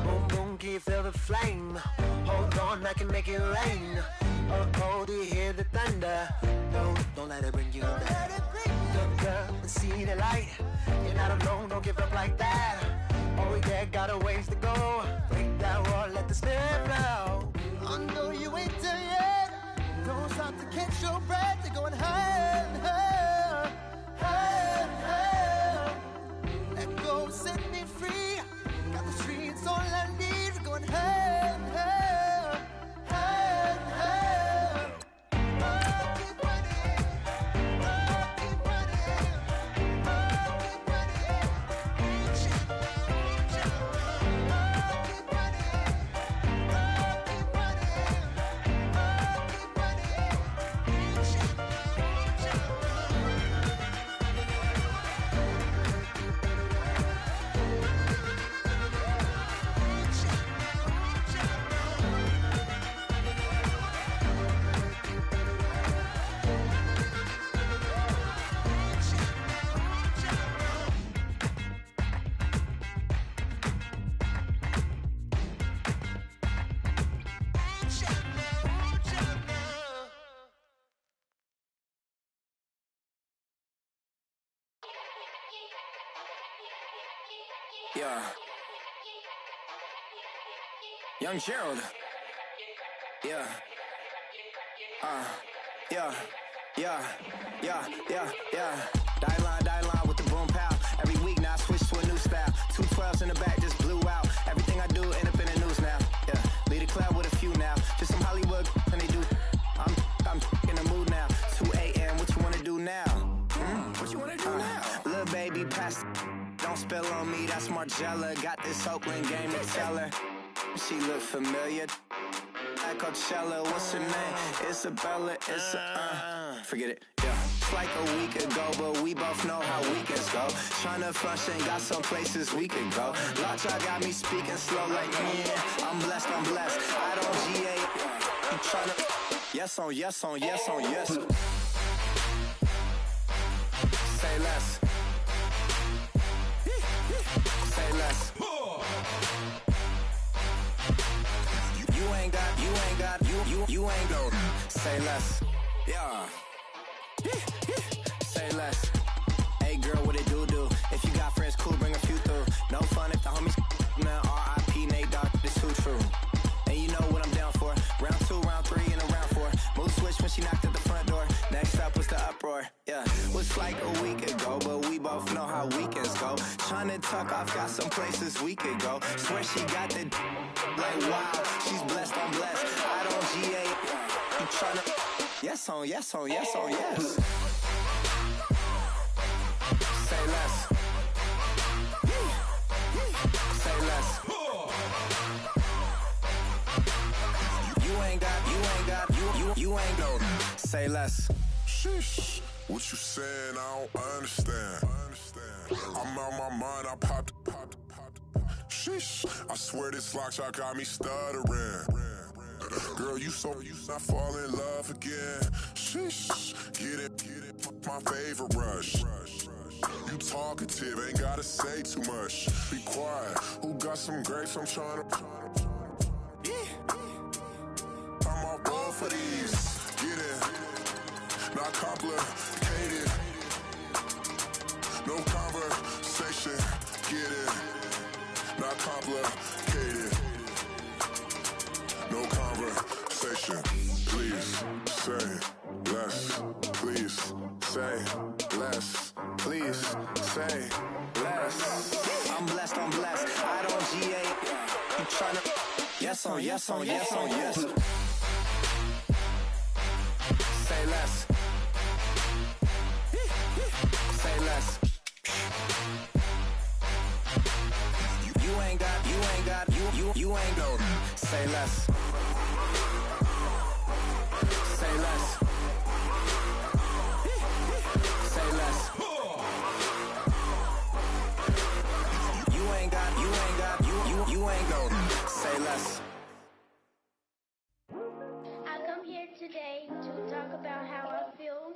H: Boom, boom, can you feel the flame? Hold on, I can make it rain. Oh, do you hear the thunder? No, don't let it bring you down. Look up and see the light. You're not alone, don't give up like that. Oh, yeah, got a ways to go. Break that wall, let the spirit flow.
D: I know you ain't there yet. Don't stop to catch your breath. You're going higher, higher, higher, higher. Let go, set me free. Got the streets all I need. Going higher, higher, higher, higher. Keep running, keep running, keep running. Keep
A: Yeah. Young Gerald. Yeah. Yeah. Die line with the boom pow. Every week now I switch to a new style. 212s in the back just blew out. Everything I do end up in the news now. Yeah. Lead a club with a few now. Just some Hollywood and they do. I'm in the mood now. 2 a.m. What you wanna do now? What you wanna do now? Little baby pass. Don't spill on me, that's Margella. Got this Oakland game to tell her. She look familiar. At Coachella, what's her name? Isabella, forget it, yeah. It's like a week ago, but we both know how weekends go. Tryna function, got some places we could go. Lockjaw got me speaking slow like, yeah, I'm blessed. I don't GA, you tryna, yes on yes. Say less. Say less. You ain't got, say less. Yeah. Say less. Hey girl, what it do? If you got friends, cool, bring a few through. No fun if the homies, man, R.I.P. Nate Dogg, this too true. And you know what I'm down for. Round 2, round 3, and a round 4. Mood switch when she knocked at the front door. Next up was the uproar. Yeah, was like a week ago, but we both know how weekends go. Tryna tuck off, got some places we could go. Swear she got the like wow, she's blessed, I'm blessed. I don't GA, you tryna yes on yes. Say less. Say less. You ain't got, say less.
I: Sheesh, what you saying? I don't understand. I'm out my mind, I popped. Sheesh, I swear this lockjaw got me stuttering. Girl, you not fall in love again. Sheesh, get it, my favorite rush. You talkative, ain't gotta say too much. Be quiet, who got some grapes? I'm tryna. I'm all roll for these. Get complicated. No conversation. Please say less. Please say less. Please say less.
A: I'm blessed, I'm blessed. I don't GA. You tryna. Yes on, yes on, yes on, yes. Say less. Say less. You ain't got, you ain't got. Say less. Say less. Say less. You ain't got, you ain't got. Say less.
J: I come here today to talk about how I feel,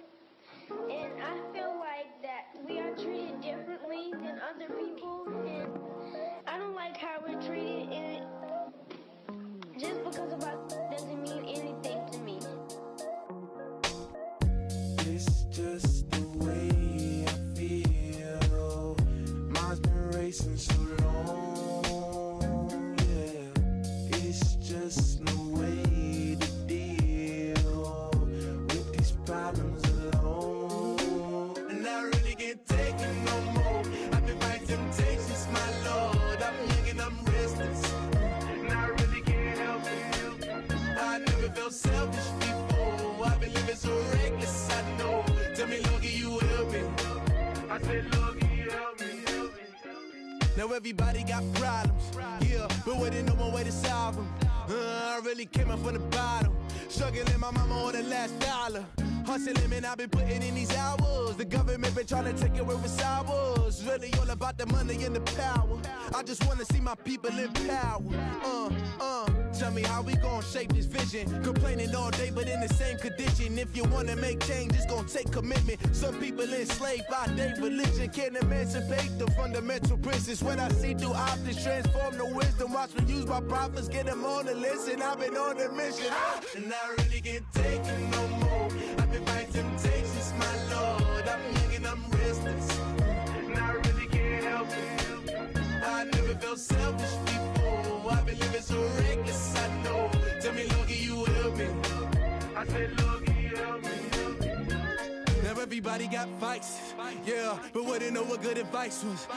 J: and I feel like that we are treated differently than other people, and I don't like how we're treated, and just because of our doesn't mean anything to me.
C: It's just the way I feel. Mine's been racing so long, yeah. It's just no way to deal with these problems alone. And I really can't take it no more. I've been fighting temptations, my Lord. I'm young and I'm restless, and I really can't help it. I never felt selfish before. I've been living so reckless, I know. Tell me, Lord, can you help me? I said, Lord, can you help me? Now everybody got problems, yeah, but waiting no more way to solve them. I really came up from the bottom, struggling my mama on the last dollar. Hustling, man, I've been putting in these hours. The government been trying to take away what's ours. Really all about the money and the power. I just wanna see my people in power. Tell me how we gon' shape this vision. Complaining all day, but in the same condition. If you wanna make change, it's gon' take commitment. Some people enslaved by their religion can't emancipate the fundamental principles. What I see through optics transform the wisdom. Watch me use my prophets, get them on the list, and I've been on the mission. And I really can't take it no more. I've been fighting temptations, my Lord. I'm young and I'm restless, and I really can't help it. I never felt selfish before. I've been living so reckless, I know. Tell me, Lord, can you help me? I said, Lord, can you help me? Now everybody got fights, yeah, but wouldn't know what good advice was.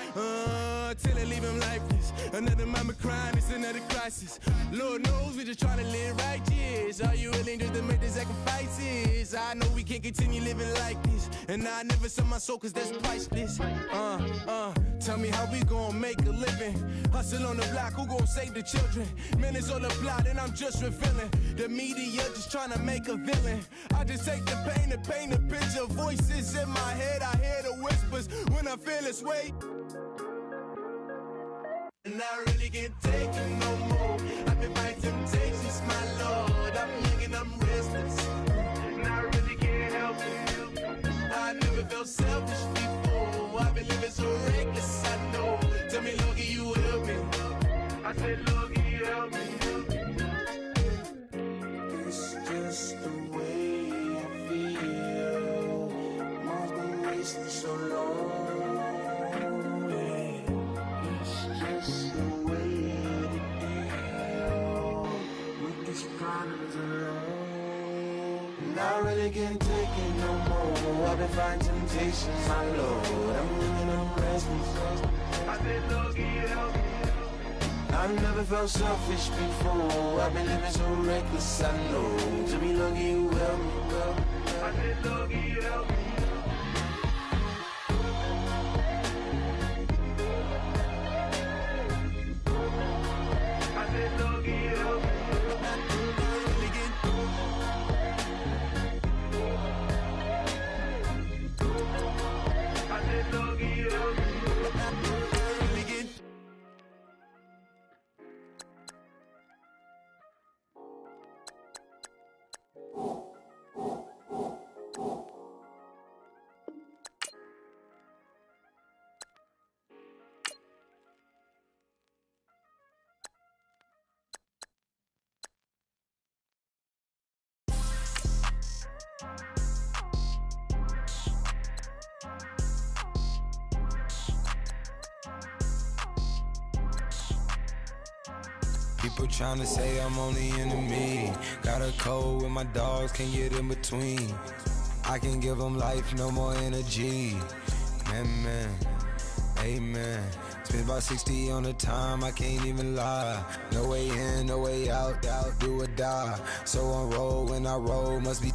C: Till they leave him lifeless. Another mama crying, it's another crisis. Lord knows we just trying to live righteous. Are you willing just to make the sacrifices? I know we can't continue living like this, and I never sell my soul cause that's priceless. Tell me how we gon' make a living. Hustle on the block, who gon' save the children? Man, it's all a plot and I'm just revealing. The media just trying to make a villain. I just take the pain and paint a picture. Voices in my head, I hear the whispers when I feel this way. And I really can't take it no more. I've been fighting temptations, my Lord. I'm young and I'm restless, and I really can't help it. I never felt selfish before. I've been living so reckless, I know. Tell me, Lord, can you help me? I said, Lord, can you help me? It's just the way I feel. Mine's been racing so long, yeah. It's just the way to deal with these problems alone. And I really can't take it no more. I've been fighting temptations, my Lord. I'm living on restless. I said, Lord, can you help me? I've never felt selfish before. I've been living so reckless, I know. To be lucky you help me, girl. I said, Lord, can you help me? I said, Lord, can you help me? I said, Lord, can you help me? People tryna say I'm on the enemy. Got a code with my dogs, can't get in between. I can give them life, no more energy. Man, amen. Spent about 60 on the time, I can't even lie. No way in, no way out, do or die. So on roll, when I roll, must be.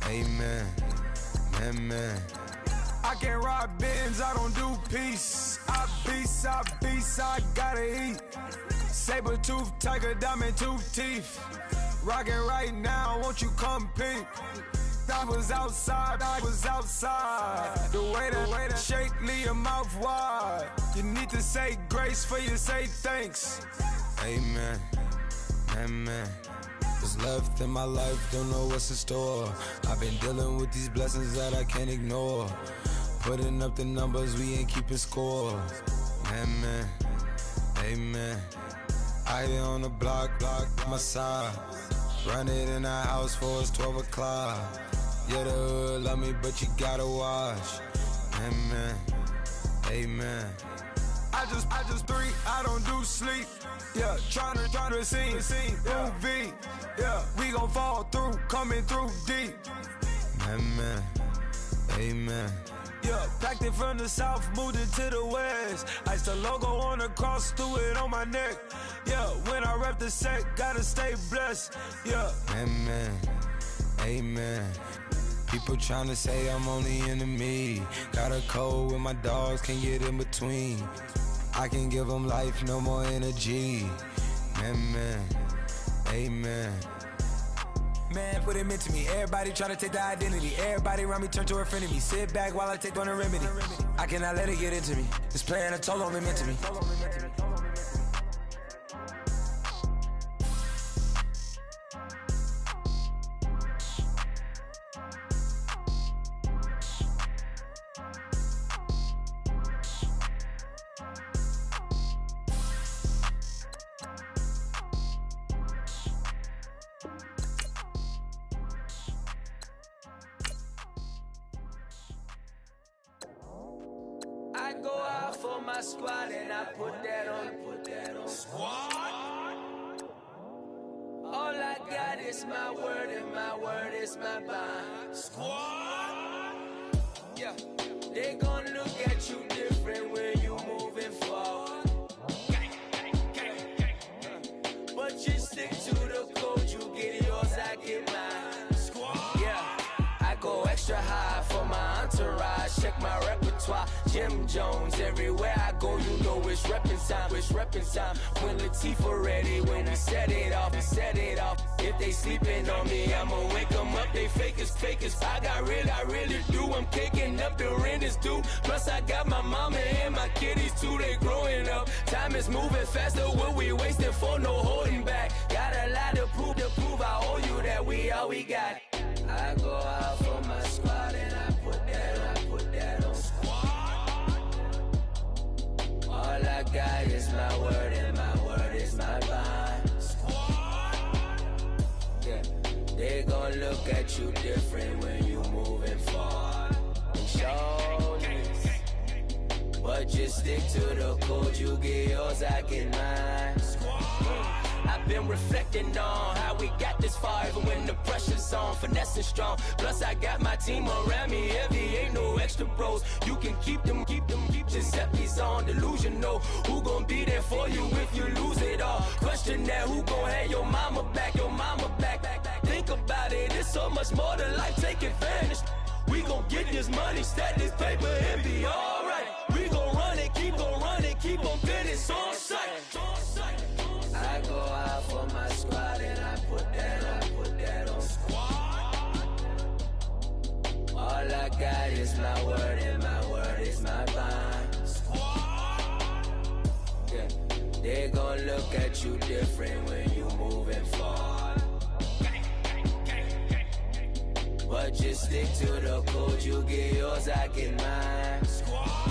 C: Amen, man.
K: I can't ride Benz, I don't do peace. I beast, I gotta eat. Saber tooth, tiger, diamond tooth teeth. Rockin' right now, won't you come peep? I was outside. The way that shake, leave your mouth wide. You need to say grace for you say thanks.
C: Amen, what's left in my life, don't know what's in store. I've been dealing with these blessings that I can't ignore. Putting up the numbers, we ain't keeping score. Amen. I here on the block, my side. Run it in the house for it's 12 o'clock. Yeah, the hood love me, but you gotta watch. Amen.
K: I just three, I don't do sleep. Yeah, tryna see movie. Yeah, we gon' fall through, coming through deep.
C: Amen.
K: Yeah, packed it from the south, moved it to the west. Iced the logo on the cross, threw it on my neck. Yeah, when I rep the set, gotta stay blessed. Yeah.
C: Amen. People tryna say I'm on the enemy. Got a code with my dogs, can't get in between. I can give them life, no more energy. Amen.
K: Man, what it meant to me. Everybody try to take the identity. Everybody around me turn to a friend of me. Sit back while I take on a remedy. I cannot let it get into me. It's playing a toll on me, meant to me.
A: I go out for my squad and I put that on. Squad. All I got is my word and my word is my bond. Squad. Yeah, they gon' look at you different when you moving forward. But you stick to the code, you get yours, I get mine. Squad. Yeah, I go extra high for my entourage. Check my repertoire. Jim Jones, everywhere I go, you know it's reppin' time. When Latifah ready, when we set it off. If they sleeping on me, I'ma wake them up, they fakers. I really do, I'm caking up, the rent is due. Plus I got my mama and my kiddies too, they growing up. Time is moving faster, what we wasting for, no holding back. Got a lot to prove, I owe you that we all we got. I go out for my squad and I put that on. All I got is my word and my word is my bond. Yeah, they gon' look at you different when you moving forward. And show this, but just stick to the code. You get yours, I get mine. I've been reflecting on how we got this far, even when the pressure's on, finessing strong. Plus I got my team around me heavy, ain't no extra bros. You can keep them. Giuseppe's on delusional. Who gon' be there for you if you lose it all? Question that, who gon' have your mama back? Think about it, it's so much more to life, take advantage. We gon' get this money, stack this paper, and be alright. We gon' run it, keep on finish on sight. I go out for my squad and I put that on. Squad. All I got is my word and my word is my bond. Squad. Yeah, they gon' look at you different when you moving forward. But just stick to the code, you get yours, I get mine. Squad.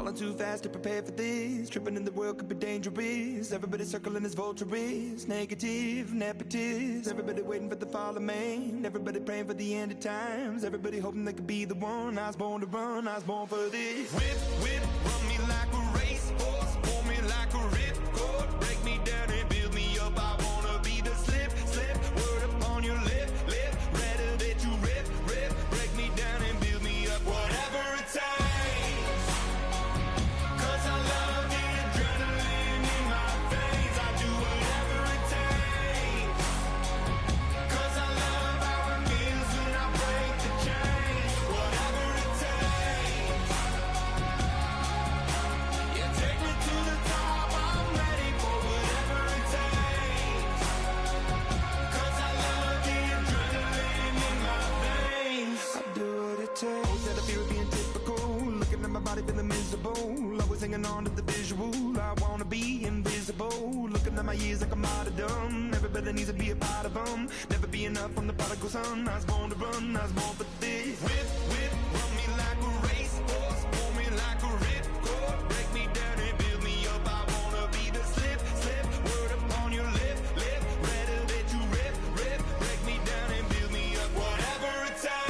K: Falling too fast to prepare for this. Tripping in the world could be dangerous. Everybody circling as vultures. Negative, nepotist. Everybody waiting for the fall of man. Everybody praying for the end of times. Everybody hoping they could be the one. I was born to run, I was born for this. Whip, whip, run me like a racehorse. Pull me like a ripcord. Break me down and build me up. I wanna be the slip, slip. Word upon your lip, lip. Rather that you rip, rip. Break me down and build me up. Whatever it takes. Feeling miserable, always hanging on to the visual. I wanna be invisible, looking at my years like a martyrdom. Everybody needs to be a part of them. Never be enough from the prodigal son. I was born to run, I was born for this. Whip, whip, run me like a racehorse. Pull me like a ripcord. Break me down and build me up. I wanna be the slip, slip. Word upon your lip, lip. Rather that you rip, rip. Break me down and build me up. Whatever it takes.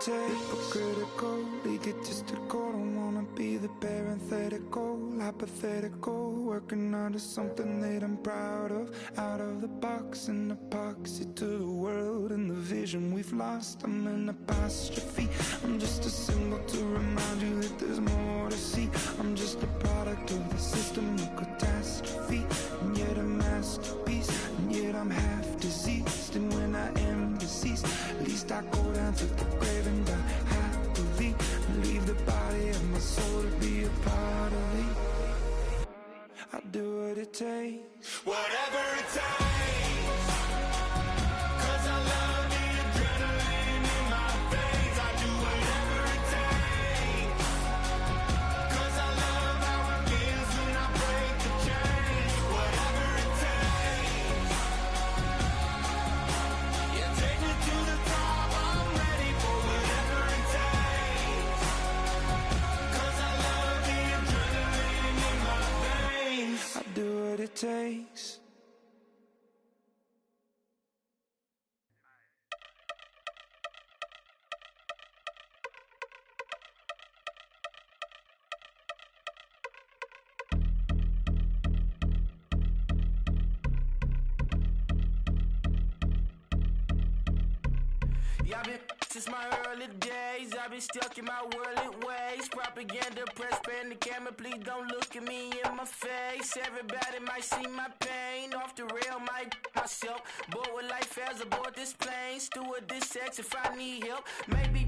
K: Hypocritical, egotistical, don't wanna be the parenthetical, hypothetical, working under something that I'm proud of, out of the box, an epoxy to the world and the vision we've lost. I'm an apostrophe, I'm just a symbol to remind you that there's more to see. I'm just a product of the system of catastrophe, and yet a masterpiece, and yet I'm half diseased. And when I am deceased, at least I go down to the grave and die happily, and leave the body of my soul to be a part of me. I'll do what it takes, whatever it takes. It takes.
L: Yeah, I've been since my early days. I've been stuck in my worldly ways. Propaganda, press, pan the camera. Please don't look at me in my face. Everybody might see my pain. Off the rail, might myself. Bored with life as aboard this plane. Steward this sex if I need help. Maybe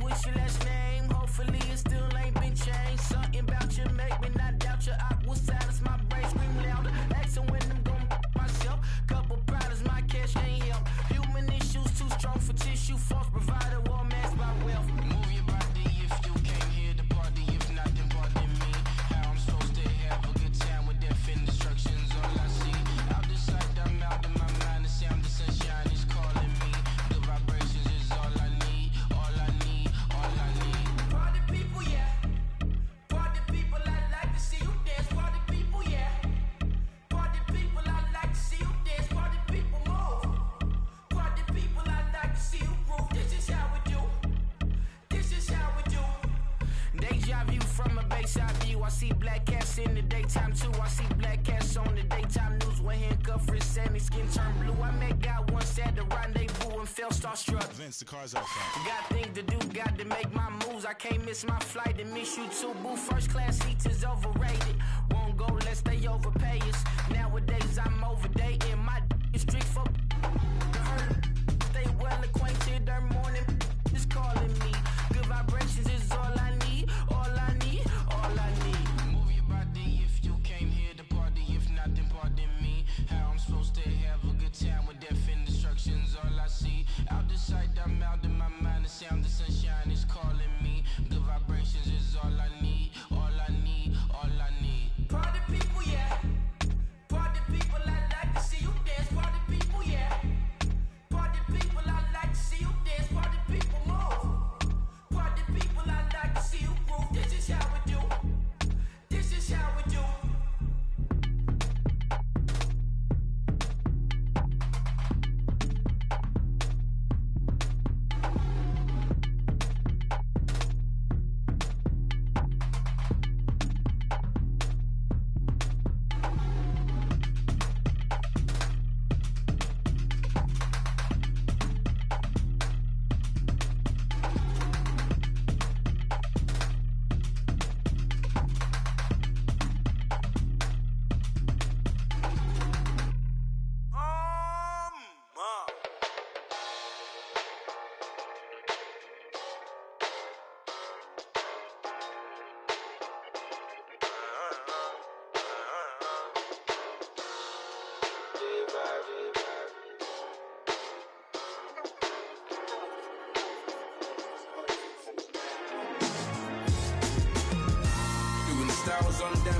L: what's your last name? Hopefully it still ain't been changed. Something about you make me not doubt you. I will silence my brain, scream louder. Asking when I'm gon' myself. Couple problems, my cash ain't help. Human issues too strong for tissue. False provider, war mask by wealth. Move your body if you came here to party. If not, then pardon me. How I'm supposed to have a good time with death and destruction's all I see. Out the sight, I'm out of my mind. The sound of sunshine is calling me. The vibrations is all I need. All I need, all I need. Party people, yeah. Party people, I like to see you dance. Party people, yeah. Party people, I like to see you dance. Party people, move. Party people, I like to see you groove. This is how we do. This is how we do. Deja vu from a bayside view. I see black cats in the daytime too. I see black cats on the daytime news. When handcuffed, wrist and skin turn blue. I met God once at the rendezvous and felt starstruck.
M: Vince, the car's outside.
L: Got things to do, got to make my moves. I can't miss my flight and miss you too. Boo, first class seats is overrated. Won't go, let's stay overpay us. Nowadays I'm overdating. My is strict for stay well acquainted. Their morning is calling me. Good vibrations is all I need. All I need, all I need. Move your body if you came here to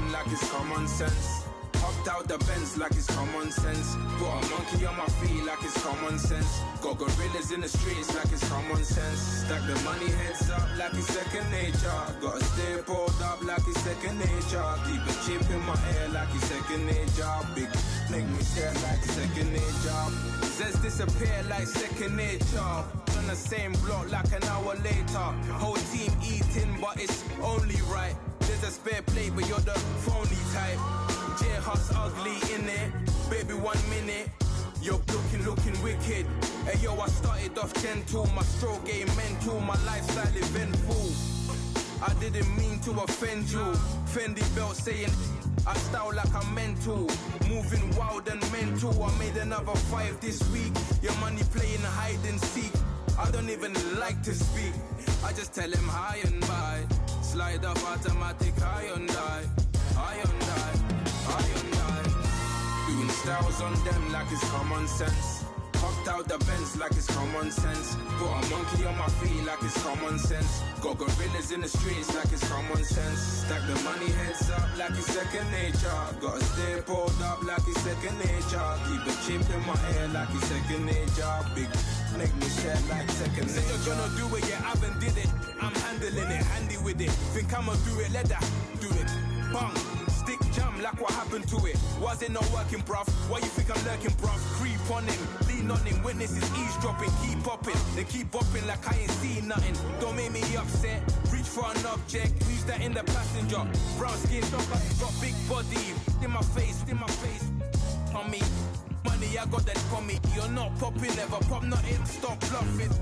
K: them like it's common sense. Hopped out the Benz like it's common sense. Got a monkey on my feet like it's common sense. Got gorillas in the streets like it's common sense. Stack the money heads up like it's second nature. Gotta stay pulled up like it's second nature. Keep a chip in my ear like it's second nature. Big make me stare like second nature. Says disappear like second nature. On the same block like an hour later. Whole team eating but it's only right. There's a spare plate but you're the phony type. J-Hus ugly in it, baby 1 minute. You're looking wicked. Hey yo, I started off gentle, my stroke game mental, my lifestyle eventful. I didn't mean to offend you. Fendi belt saying I style like I'm mental. Moving wild and mental. I made another 5 this week. Your money playing hide and seek. I don't even like to speak. I just tell him high and by. Slide up automatic high and die. High and die. Doing styles on them like it's common sense. Hopped out the Benz like it's common sense. Got a monkey on my feet like it's common sense. Got gorillas in the streets like it's common sense. Stack the money heads up like it's second nature. Gotta stay pulled up like it's second nature. Keep a chip in my ear like it's second nature. Big make me stare like second nature. Say you're gonna do it, yeah, I haven't did it. I'm handling it, handy with it. Think I'ma do it, let that do it. Bang. Stick jam like what happened to it. Was it not working, bruv? Why you think I'm lurking, bruv? Creep on him, lean on him, witnesses eavesdropping, keep popping. They keep bopping like I ain't seen nothing. Don't make me upset, reach for an object. Who's that in the passenger? Brown skin, got big body. In my face, on me. Money, I got that for me. You're not popping, never pop nothing. Stop bluffing.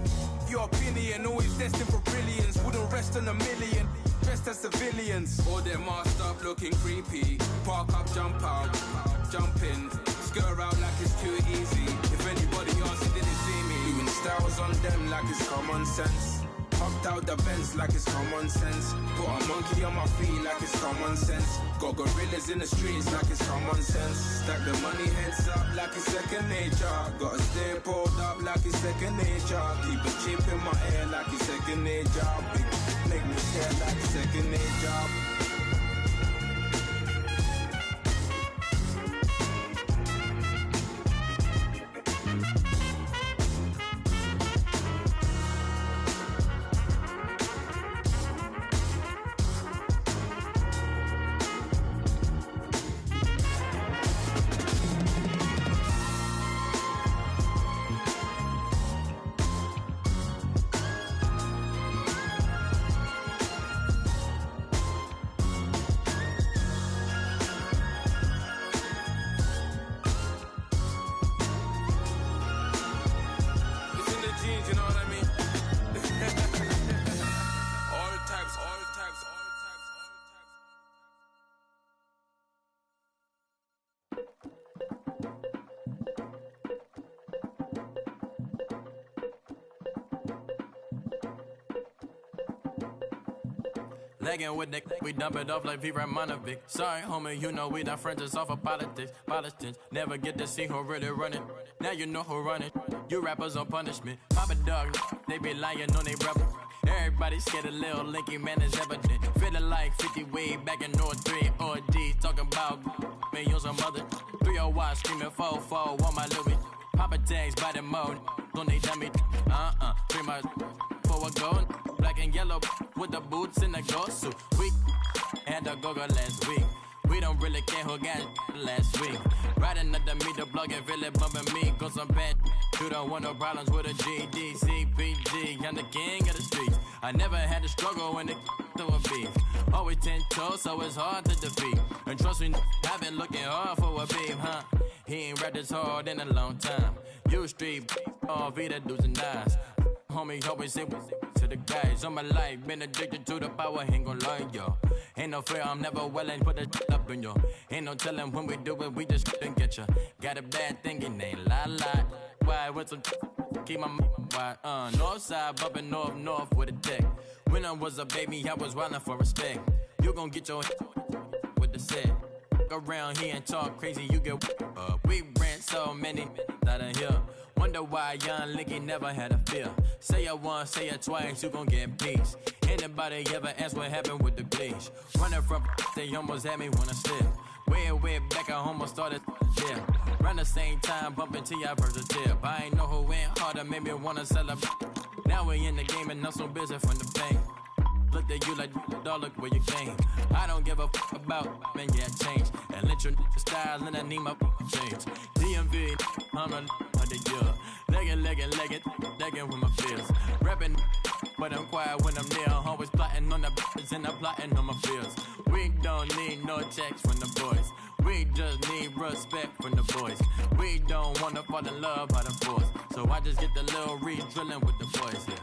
K: Your opinion, always destined for brilliance. Wouldn't rest on a million. Dressed as civilians. All them masked up looking creepy. Park up, jump out, jump in. Skirt out like it's too easy. If anybody else didn't see me. Doing styles on them like it's common sense. Hopped out the Benz like it's common sense. Got a monkey on my feet like it's common sense. Got gorillas in the streets like it's common sense. Stack the money heads up like it's second nature. Gotta stay pulled up like it's second nature. Keep a chip in my ear like it's second nature. Big make me stare like second nature.
M: Legging with Nick, we dump it off like V. Ramonovic. Sorry, homie, you know we not friends, it's off of politics. Politics never get to see who really running. Now you know who running. You rappers on punishment. Papa dog, they be lying on they brother. Everybody scared a little linky, man, is evident. Feeling like 50 way back in North 3 or D. Talking about me on some other 301 screaming 4-4 on my Louis. Papa tags by the mode, don't they dummy? 3 months for a gold. Black and yellow with the boots and the gold suit. We had the go-go last week. We don't really care who got last week. Riding under me, the blog and really bumping me. Cause I'm bad. You don't want no problems with a GD, CPG. I'm the king of the streets. I never had to struggle when it to a beef. Always 10 toes, so it's hard to defeat. And trust me, I've been looking hard for a beef, huh? He ain't rapped this hard in a long time. You street, all Vita dudes and eyes. Homie, always say to the guys on my life. Been addicted to the power, ain't gon' lie, yo. Ain't no fear, I'm never willing, put the up in yo. Ain't no telling when we do it, we just didn't get ya. Got a bad thing, it ain't lie. Why, with some keep my wide, north side, bumping north with a deck. When I was a baby, I was wildin' for respect. You gon' get your with the set. Around here and talk crazy, you get we ran so many out of here. Wonder why young Licky never had a fear. Say it once, say it twice, you gon' get peace. Anybody ever ask what happened with the bleach? Running from they almost had me wanna slip. Way back, I almost started yeah. Around the same time, bumping till I burst a tip. I ain't know who went harder, made me wanna celebrate. Now we in the game and I'm so busy from the pain. Look at you like, dog, look where you came. I don't give a about, man, yeah, change. And let your style and I need my change. DMV, I'm a of the year. Leg it with my fears. Rapping, but I'm quiet when I'm near. Always plotting on the b****s and I'm plotting on my fears. We don't need no checks from the boys. We just need respect from the boys. We don't wanna fall in love by the force. So I just get the little reeds drilling with the boys, yeah.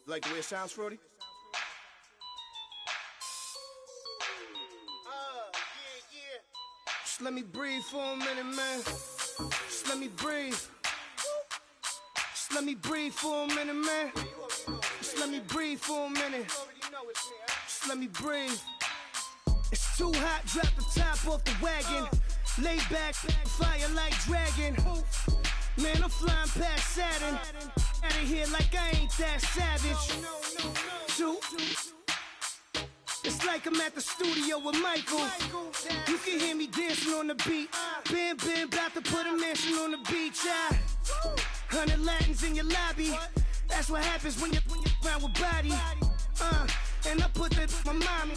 N: Like the way it sounds, Frody? Yeah. Just let me breathe for a minute, man. Just let me breathe. Just let me breathe for a minute, man. Just let me breathe for a minute. Just let me breathe. It's too hot, drop the top off the wagon. Lay back, fire like dragon. Man, I'm flying past Saturn. Out of here like I ain't that savage. Two. It's like I'm at the studio with Michael. You can hear me dancing on the beat. Bam, about to put a mansion on the beach. 100 Latins in your lobby. That's what happens when you're around with body. And I put that my mommy.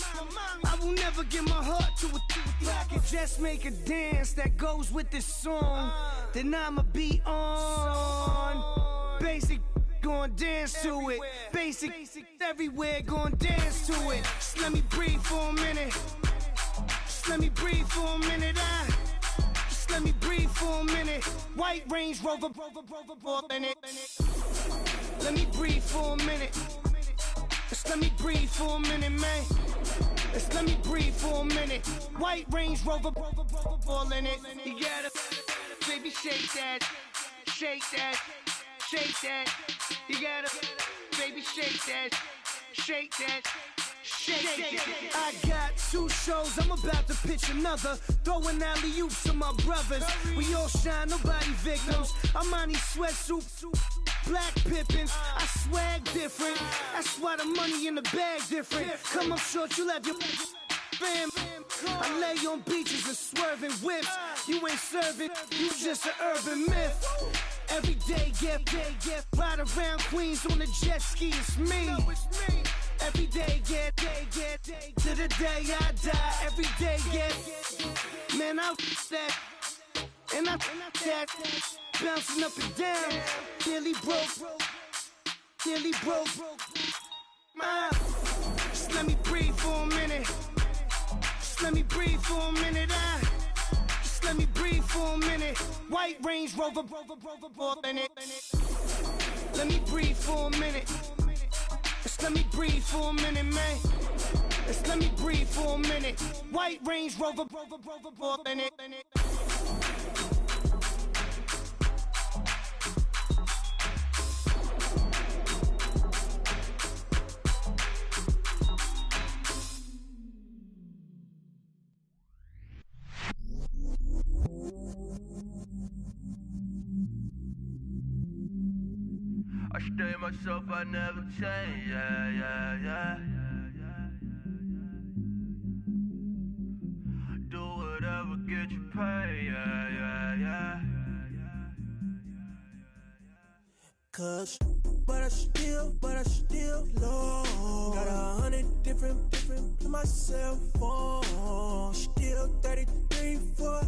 N: I will never give my heart to it. If I could just make a dance that goes with this song, then I'ma be on. Basic, gon' dance to it. Basic, everywhere, gon' dance to it. Just let me breathe for a minute. Just let me breathe for a minute. Just let me breathe for a minute. White Range Rover, in it. Let me breathe for a minute. Just let me breathe for a minute, man. Just let me breathe for a minute. White Range Rover, ball in it. You gotta, baby, shake that, shake that. Shake that, you gotta, baby, shake that, shake that, shake that. I got 2 shows, I'm about to pitch another. Throwing alley-oops to my brothers. We all shine, nobody victims. I'm on these sweatsuits, black pippins. I swag different, that's why the money in the bag different. Come up short, you'll have your fam. I lay on beaches and swerving whips. You ain't serving, you just an urban myth. Every day, get ride around Queens on a jet ski, it's me. Every day, get to the day I die. Every day, get, man, I that, and I that, bouncing up and down, nearly broke. Just let me breathe for a minute. Just let me breathe for a minute. Just let me breathe for a minute. White Range Rover, in it. Let me breathe for a minute. Just let me breathe for a minute, man. Just let me breathe for a minute. White Range Rover, in it.
O: I stay myself, I never change, yeah. Do whatever, get you paid, yeah.
P: Cause, but I still low. Got 100 different in my cell phone. Still 33 for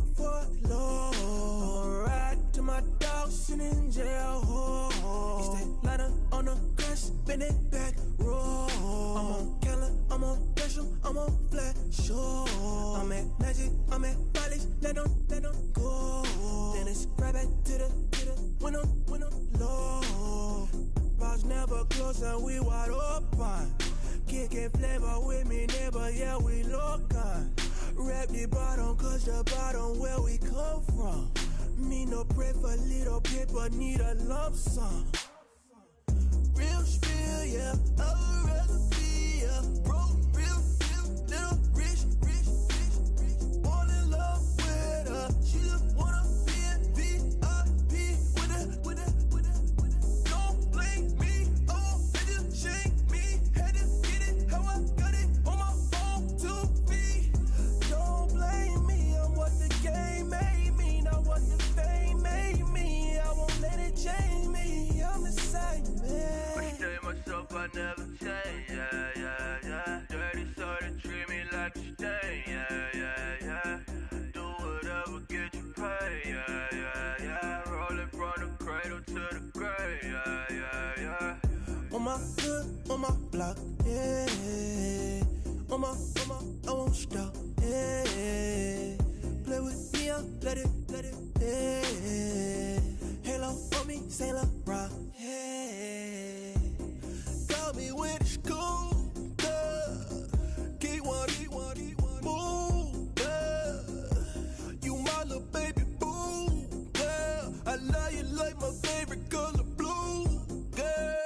P: low. I'ma ride to my dog sitting in jail. It's that lighter on the grass, bend it back. I'm on flat, sure. I'm at Magic, I'm at Mileage, let them go. Then it's right back to the when I'm low. Bars never close and we wide open. Kicking flavor with me, neighbor, yeah, we local. Rap the bottom, cause the bottom where we come from. Me no pray for little paper, need a lump sum. Real spiel, yeah, I'd rather be, yeah. Broke, real, little rich. All in love with her, she just wanna be in VIP with her. Don't blame me, oh, they just shame me. Had to get it, how I got it, on my phone, 2 feet. Don't blame me, I'm what the game made me, not what the fame made me. I won't let it change me, I'm the same man.
O: I tell myself I never change, yeah. Dirty so they treat me like a stain, yeah. Do whatever, get you paid, yeah. Rolling from the cradle to the grave, yeah.
P: On my hood, on my block, yeah. On my, I won't stop, yeah. Play with me, I'll let it, yeah. Halo on me, Saint Laurent, yeah. Got me with the school, yeah. Keep one, move, yeah. You my little baby boo, yeah. I love you like my favorite color blue, girl.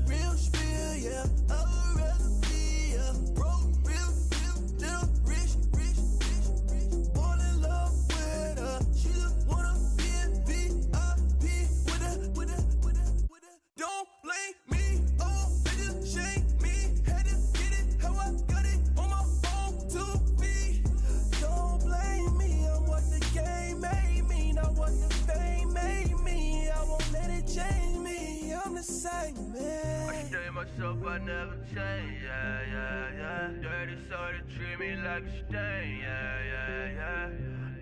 P: Real spiel, yeah, I'd rather be, yeah. Broke, real, little rich. All in love with her, she just wanna be in VIP with her. Don't blame me, oh, they just shame me. Had to get it, how I got it, on my phone, 2 feet. Don't blame me, I'm what the game made me, not what the fame made me. I won't let it change me, I'm the same man.
O: I tell myself I never change, yeah. Dirty so they treat me like a stain, yeah.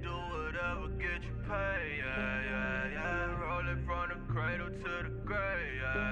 O: Do whatever, get you paid, yeah. Rolling from the cradle to the grave, yeah.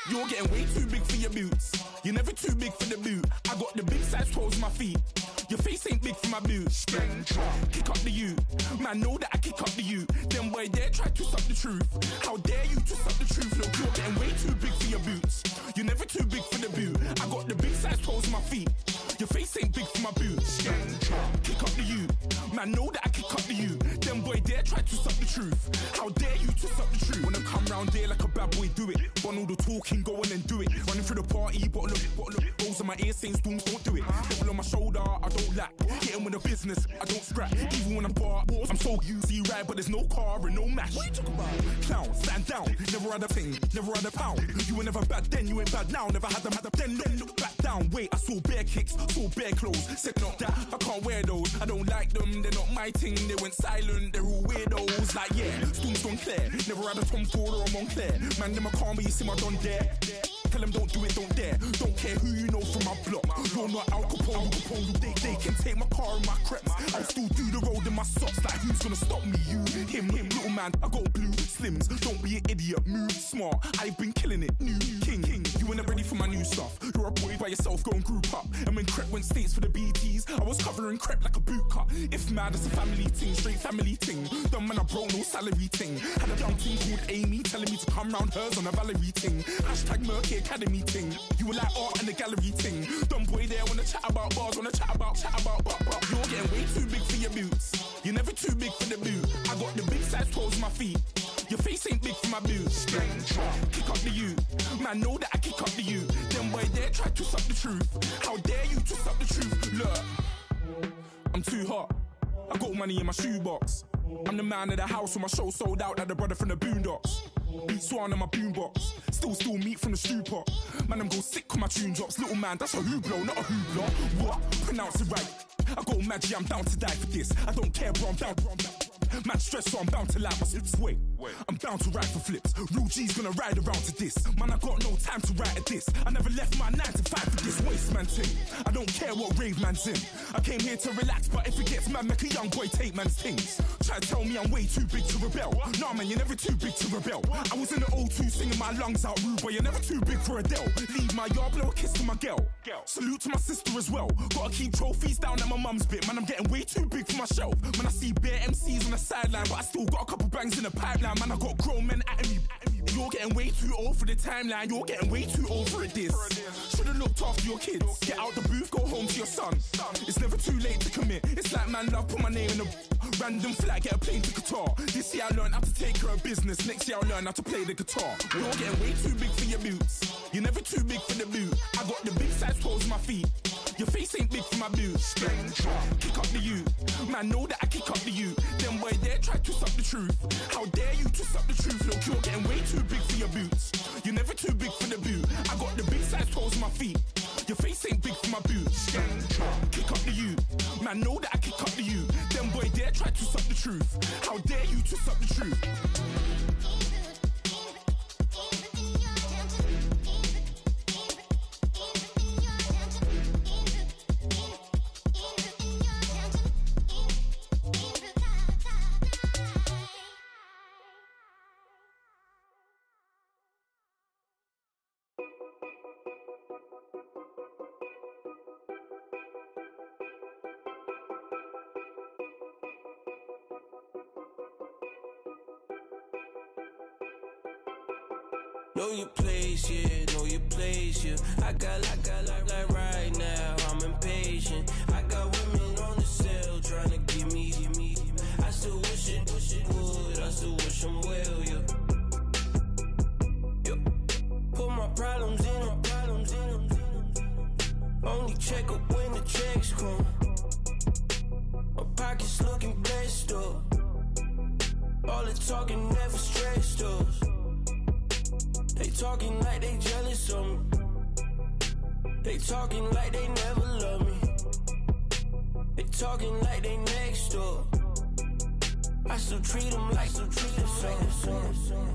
Q: You're getting way too big for your boots. You're never too big for the boot. I got the big size toes on my feet. Your face ain't big for my boots. Kick up the you. Man, know that I kick up the you. Them boy there try to suck the truth. How dare you to suck the truth? Look, you're getting way too big for your boots. You're never too big for the boot. I got the big size toes on my feet. Your face ain't big for my boots. Kick up the you. Man, know that I kick up the you. Them boy there try to suck the truth. How dare you to suck the truth? Wanna come round there like a bad boy, do it. Want all the talking, go on and do it. Running through the party, bottle up. Rolls on my ear saying storms, don't do it. Devil on my shoulder, I don't lack. Getting with the business, I don't scrap. Even when I'm bar, I'm so easy right, but there's no car and no match. What you talking about? Clown, stand down. Never had a thing, never had a pound. You were never bad then, you ain't bad now. Never had them, then look back down. Wait, I saw bare kicks, saw bare clothes. Said not that, I can't wear those. I don't like them, they're not my thing. They went silent, they're all weirdos. Like yeah, storms gone clear. Never had a Tom Ford or a Montclair. Man, them a calm, but you see my done there. Tell them don't do it, don't dare. Don't care who you know from my block. You're not Al Capone. They can take my car and my creps. I'll still do the road in my socks. Like who's gonna stop me? You, him, little man. I got blue slims. Don't be an idiot. Move smart. I've been killing it. New king. You ain't ready for my new stuff. You're a boy by yourself. Go and group up. And when Crep went states for the BTs, I was covering Crep like a boot cut. If mad, it's a family thing. Straight family thing. Dumb man, I broke no salary thing. Had a young thing called Amy telling me to come round hers on a Valerie thing. Hashtag Murky Academy thing. You were like art and the gallery thing. Dumb boy there wanna chat about bars, wanna chat about. You're getting way too big for your boots. You're never too big for the boot. I got the big size toes on my feet. Your face ain't big for my boots. Kick up the you. Man, know that I kick up the you. Them boy there try to suck the truth. How dare you to suck the truth? Look, I'm too hot. I got money in my shoebox. I'm the man of the house when my show sold out like the brother from the Boondocks. Beat Swan in my boombox. Still meat from the stew pot. Man, I'm go sick when my tune drops. Little man, that's a hooplo, not a hoopla. What? Pronounce it right. I go magic, I'm down to die for this. I don't care, bro, I'm down. Man stressed, so I'm bound to lie my slips. Wait, I'm bound to ride for flips. Real G's gonna ride around to this. Man, I got no time to write at this. I never left my 9 to 5 for this waste man thing. I don't care what rave man's in. I came here to relax, but if it gets mad, make a young boy take man's things. Try to tell me I'm way too big to rebel. Nah, man, you're never too big to rebel. I was in the O2 singing my lungs out, rude, but you're never too big for Adele. Leave my yard, blow a kiss to my girl. Salute to my sister as well. Gotta keep trophies down at my mum's bit. Man, I'm getting way too big for my shelf. Man, I see bare MCs on the sideline, but I still got a couple bangs in the pipeline. Man, I got grown men at me. You're getting way too old for the timeline. You're getting way too old for a diss. Should've looked after your kids. Get out the booth, go home to your son. It's never too late to commit. It's like man love, put my name in a random flight, get a plane to Qatar. This year I learned how to take care of business. Next year I'll learn how to play the guitar. You're getting way too big for your boots. You're never too big for the boot. I got the big size toes on my feet. Your face ain't big for my boots. Kick up the you. Man, know that I kick up the you. Them boy there try to suck the truth. How dare you to suck the truth? Look, you're getting way too big for your boots. You're never too big for the boot. I got the big size toes on my feet. Your face ain't big for my boots. Kick up the you. Man, know that I kick up the you. Them boy there try to suck the truth. How dare you to suck the truth?
R: Know your place, yeah, know your place, yeah. I got like right now, I'm impatient. I got women on the cell trying to give me. I still wish it would, I still wish them well, yeah. Put my problems in them. Only check up when the checks come. My pockets looking blessed up. All the talking never stressed us. They talking like they jealous of me. They talking like they never love me. They talking like they next door. I still treat them like so.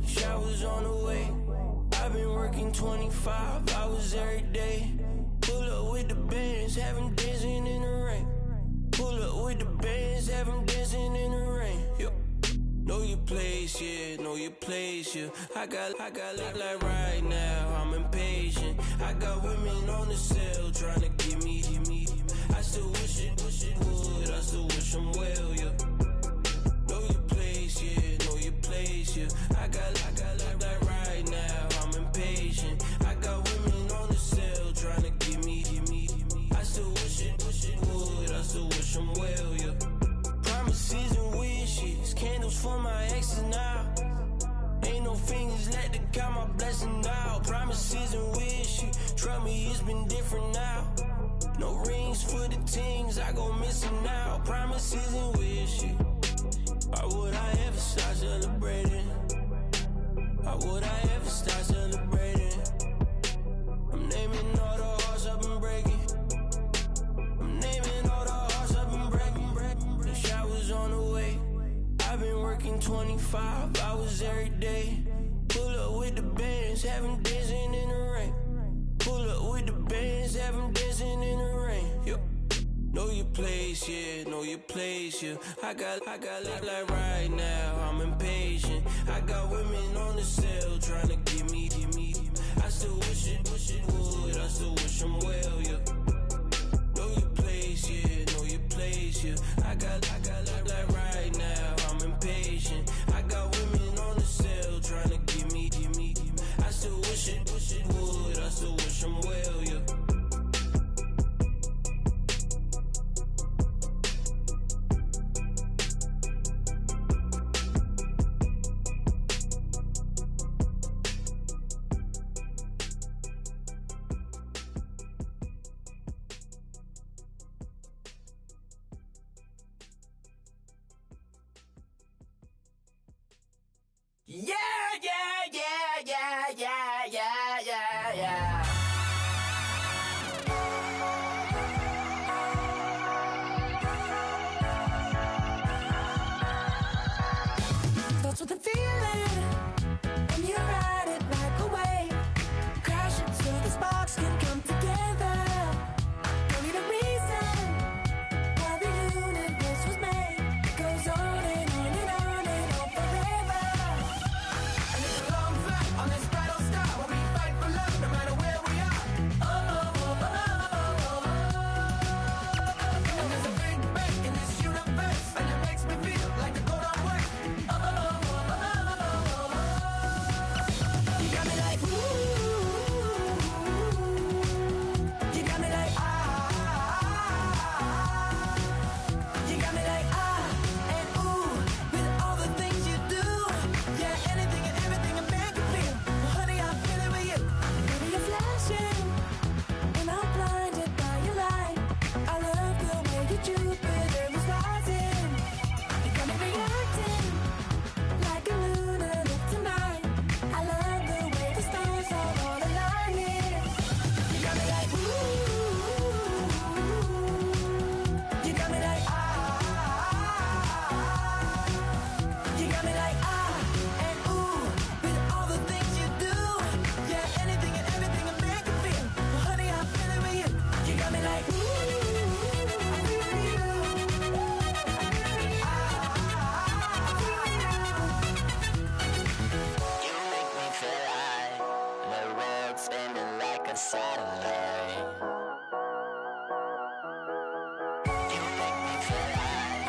R: Showers on the way. I've been working 25 hours every day. Pull up with the bands, have them dancing in the rain. Pull up with the bands, have them dancing in the rain. Yo. Know your place, yeah, know your place, yeah. I got like right now, I'm impatient. I got women on the cell trying to give me. I still wish it would, I still wish them well, yeah. Know your place, yeah, know your place, yeah. I got like right now, I'm impatient. I got women on the cell trying to give me. I still wish it would, I still wish them well, yeah. Promises and wishes, candles for my exes now. Ain't no fingers let to count my blessing now. Promises and wishes, trust me, it's been different now. No rings for the things I go missing now. Promises and wishes, why would I ever start celebrating? Why would I ever start celebrating? I'm naming all the hearts I've been breaking. I'm naming all the hearts I've been breaking. The showers on the way. I've been working 25 hours every day. Pull up with the bands, have them dancing in the rain. Pull up with the bands, have them dancing in the rain. Yo. Know your place, yeah, know your place, yeah. I got like right now, I'm impatient. I got women on the cell trying to give me. I still wish it would, I still wish them well, yeah. Know your place, yeah, know your place, yeah. I got like right now, I'm impatient. I got women on the cell trying to give me. I still wish it would, I still wish them well, yeah.
L: Yeah.
S: with the feeling, and you ride it like a wave. Crash it so the sparks can come together. Don't need a reason why the universe was made. It goes on and on and on and on forever.
T: And it's a long flight on this battle star, where we fight for love no matter where we are. Oh, oh, oh, oh, oh, oh. And there's a big bang in this universe, and it makes me feel like the go don't work. Oh, oh, oh, oh, oh, oh.
S: You got me like ooh. You got me like ah. You got me like ah and ooh with all the things you do. Yeah, anything and everything a man can feel. Well, honey, I'm feeling with you. Baby, you're flashing, and I'm blinded by your light. I love the way you Jupiter was rising. You got me reacting like a lunatic tonight. I love the way the stars are all aligning. You got me like ooh. You got me like ah. You got me like ah and ooh with all the things you do. Yeah, anything and everything a man can feel. Well, honey, I'm feeling with you. You got me like ooh.
U: You make me feel like the world's spinning like a satellite. You make me feel like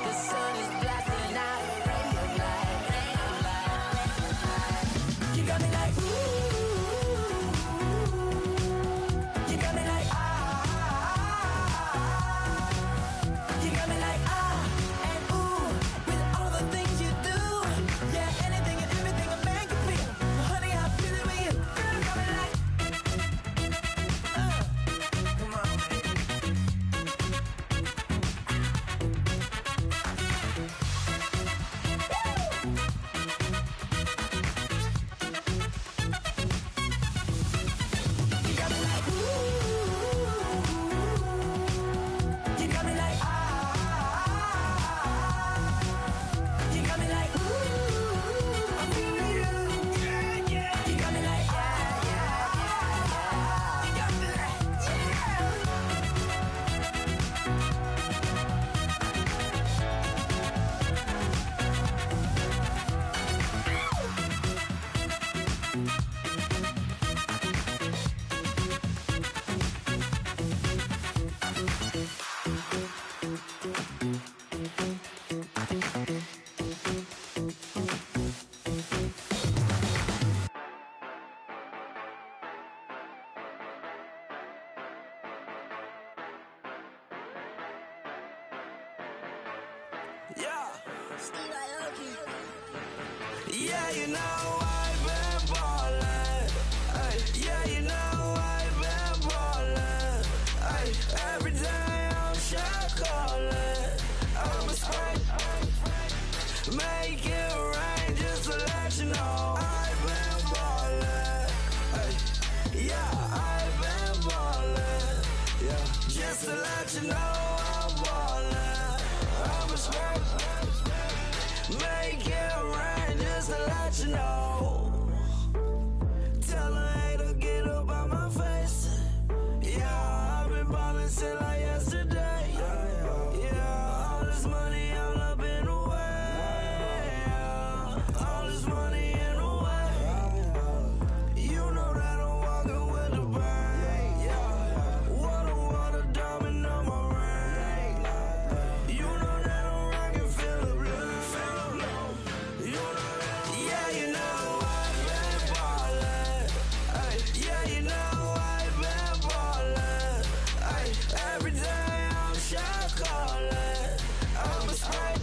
S: The sun is blasting out a ray of light, ray of light. You got me like ooh. You got me like ah. You got me like ah and ooh with all the things you do. Yeah, anything and everything a man can feel. Well, honey, I'm feeling with you. Girl, you got me like
T: Come on, baby.
S: you got me like ooh. You got me like ah. You got me like ooh. I'm feeling you. Yeah, yeah. You got me like ah, yeah, yeah. You got me like yeah.
T: Yeah, you know I've been ballin'. Ay, yeah, you know I've been ballin'. Ay, every day I'm shot callin'. I'm a spray, make it rain just to let you know I've been ballin'. Ay, yeah, I've been ballin'. Yeah, just to let you know I'm ballin'. I'm a spray, make it rain just to let you know. Tell a hater get up out my face. Yeah, I've been ballin' since like yesterday. Yeah, all this money all up in the way. All this money in the way. You know that I'm walking with the bang. Yeah, water, diamond on my ring. You know that I'm rockin' feel the blue. You know that, yeah, you know I've been ballin'. Ay, yeah, you know I've been ballin'. Ay, every day I'm shot callin'. I'm a spray,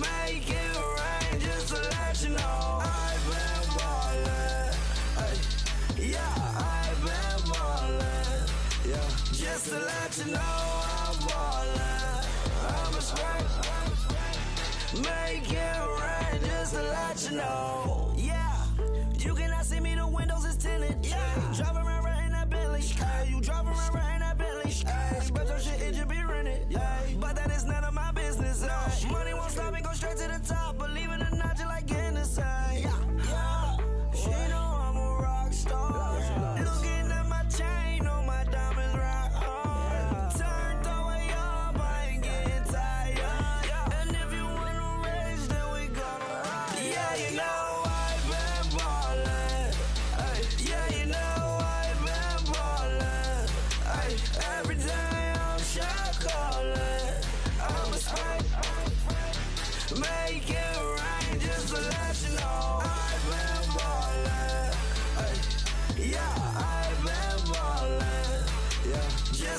T: make it rain just to let you know I've been ballin'. Ay, yeah, I've been ballin'. Yeah, just to let you know I'm ballin'. I'm a spray, make it rain just to let you know. Yeah, you cannot see me, the windows is tinted. Yeah, drive around right in that Bentley. Ay, you drive around right in that Bentley. Ay, but your shit, it just be rented. Ay, but that is none of my business. Ay, money won't stop me, go straight to the top. Believe it or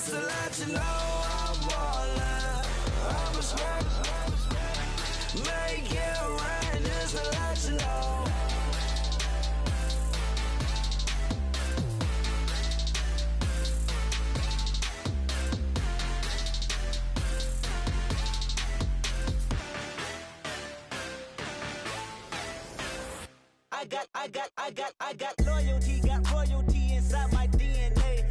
T: just to let you know I'm ballin'. I'm a smack, make it rain, just to let you know.
A: I got loyalty, got royalty inside my DNA.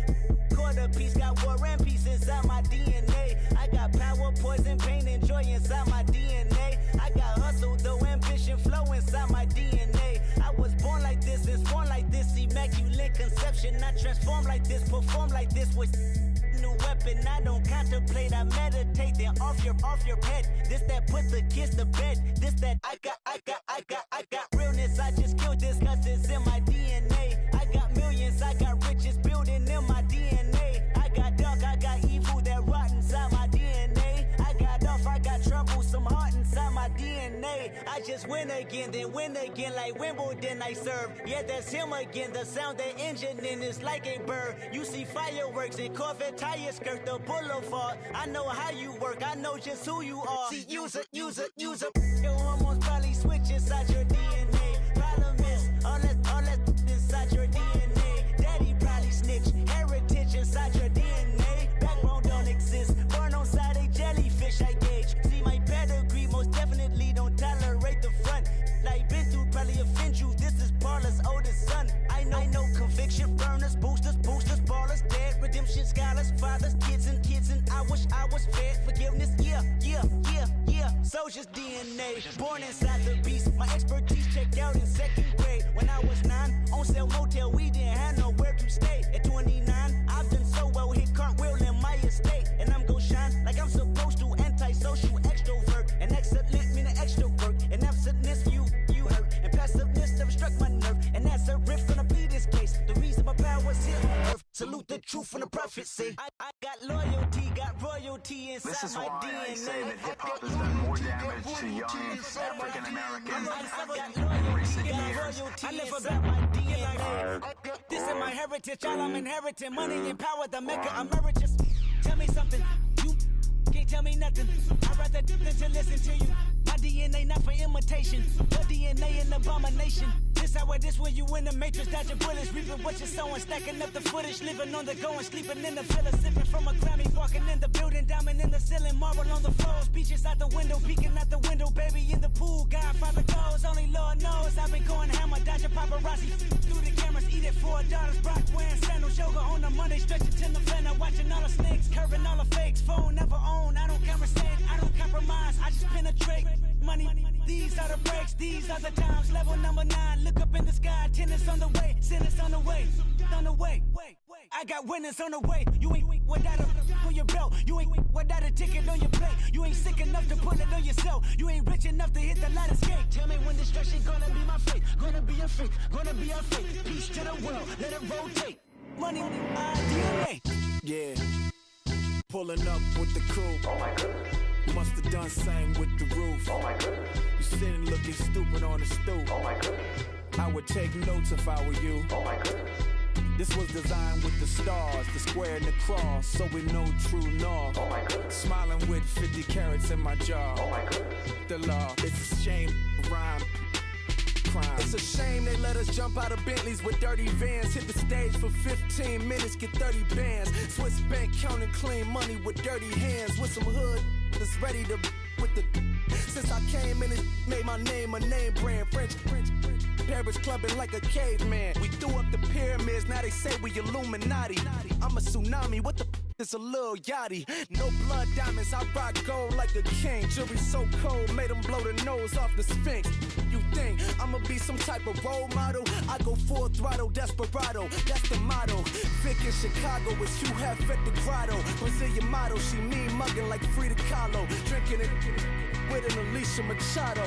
A: Quarter piece, got war and peace inside my DNA. I got power, poison, pain, and joy inside my DNA. I got hustle, though, ambition, flow inside my DNA. I was born like this and sworn like this, immaculate conception. I transform like this, perform like this with new weapon. I don't contemplate, I meditate, then off your head. This that put the kids to bed. This that I got realness. I just killed this cause it's in my DNA. I got millions, I got riches building in my DNA. I got dark, I got evil that rot inside my DNA. I got off, I got trouble, some heart inside my DNA. I just win again, then win again like Wimbledon I serve. Yeah, that's him again, the sound that engine in is like a bird. You see fireworks and Corvette tires skirt the boulevard. I know how you work, I know just who you are. See, use it. Your hormones probably switch inside your DNA. Problem is, all that inside your DNA. Daddy probably snitch, heritage inside your DNA. Backbone don't exist, born on side a jellyfish I gauge. See my pedigree, most definitely don't tolerate the front. Like been through, probably offend you, this is Paula's oldest son. I know conviction, burners, boosters, ballers, dead, redemption, scholars, fathers, kids and I wish I was fed forgiveness, yeah. Soldier's DNA, born inside the beast. My expertise checked out in second grade. When I was 9, on sale motel, we didn't have nowhere to stay. At 29, I've done so well, hit cartwheel in my estate. And I'm gon' shine like I'm supposed to, antisocial extrovert. And excellent meaning extra work. And absentness, you hurt. And passiveness never struck my nerve. And that's a riff gonna be this case. The reason my power's here on earth. Salute the truth from the prophecy. I got loyalty, got royalty inside
B: This is
A: my
B: why
A: DNA.
B: I say that hip-hop has done more damage to young African Americans in recent years.
A: I live about my DNA. This is my heritage, all I'm inheriting. Money and power, the Mecca emeritus. Tell me something, you can't tell me nothing. I'd rather than to listen to you. My DNA not for imitation, your DNA an abomination. This how it is when you in the matrix, dodging bullets, reaping what you're sowing, stacking up the footage, living on the go and sleeping in the villa, sipping from a Grammy, walking in the building, diamond in the ceiling, marble on the floors, beaches out the window, peeking out the window, baby in the pool, Godfather goes, only Lord knows I've been going hammer, dodging paparazzi through the cameras, eating 4 daughters, Brock wearing sandals, yoga on a Monday, stretching to the fan, watching all the snakes, curving all the fakes, phone never own, I don't conversate, I don't compromise, I just penetrate money. These are the breaks, these are the times. Level number 9, look up in the sky. Tennis on the way, sinners on the way, on the way. I got winners on the way. You ain't without a on your belt. You ain't without a ticket on your plate. You ain't sick enough to put it on yourself. You ain't rich enough to hit the ladder skate. Tell me when destruction gonna be my fate. Gonna be a fate, gonna be our fate. Peace to the world, let it rotate. Money, DNA.
K: Yeah, pulling up with the crew. Oh my goodness. Must have done same with the roof. Oh my goodness. You sitting looking stupid on the stoop. Oh my goodness. I would take notes if I were you. Oh my goodness. This was designed with the stars, the square and the cross, so we know true north. Oh my goodness. Smiling with 50 carats in my jaw. Oh my goodness. The law, it's a shame, rhyme. Crime.
V: It's a shame they let us jump out of Bentleys with dirty vans. Hit the stage for 15 minutes, get 30 bands. Swiss bank counting clean money with dirty hands. With some hood that's ready to with the. Since I came in and made my name a name brand. French. Paris clubbing like a caveman. We threw up the pyramids, now they say we Illuminati. I'm a tsunami, what the is a little yachty. No blood diamonds, I rock gold like a king. Jewelry so cold, made them blow the nose off the Sphinx. You think I'ma be some type of role model? I go full throttle, desperado, that's the motto. Vic in Chicago is Hugh Hef at the grotto. Brazilian model, she mean mugging like Frida Kahlo. Drinking it with an Alicia Machado.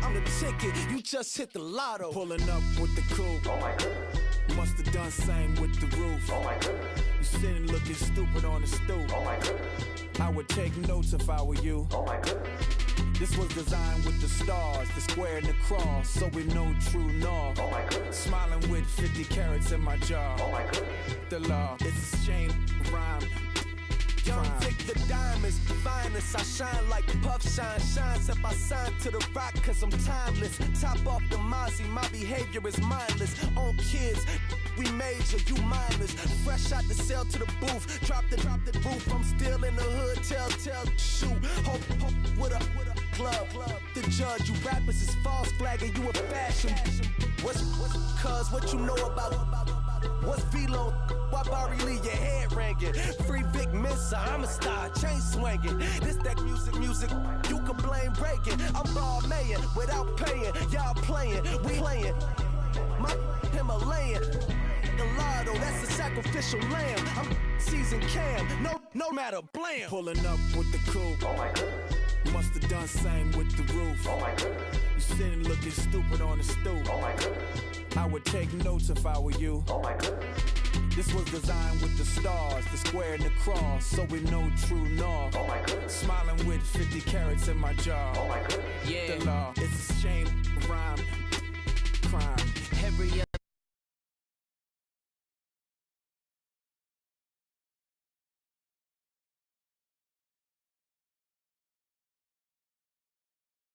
V: I'm the ticket, you just hit the lotto.
K: Pulling up with the crew. Oh my goodness. Must have done same with the roof. Oh my goodness. You sitting looking stupid on the stoop. Oh my goodness. I would take notes if I were you. Oh my goodness. This was designed with the stars, the square and the cross, so we know true north. Oh my goodness. Smiling with 50 carats in my jaw. Oh my goodness. The law, it's a shame, rhyme.
V: Young Vic, the diamonds, finest. I shine like Puff Shine. Shines if I sign to the rock, cause I'm timeless. Top off the Mozzie, my behavior is mindless. On kids, we major, you minors. Fresh out the cell to the booth. Drop the roof. I'm still in the hood. Tell, shoot. Hope with a club. The judge, you rappers is false flagging. You a fashion. What's cuz what you know about? What's Velo? Why Barry Lee, your head ringing? Free Vic Mensa, I'm a star, chain swinging. This that music, you can blame Reagan. I'm ball mayin' without paying. Y'all playing, we playing. My Himalayan. Gallardo, that's a sacrificial lamb. I'm seasoned Cam, no matter, blam.
F: Pulling up with the coupe. Oh my goodness. Must have done same with the roof. Oh my goodness. You sitting looking stupid on the stoop. Oh my goodness. I would take notes if I were you. Oh my goodness. This was designed with the stars, the square and the cross, so we know true north. Oh my goodness. Smiling with 50 carats in my jaw. Oh my goodness. Yeah. The law, it's a shame, rhyme, crime. Every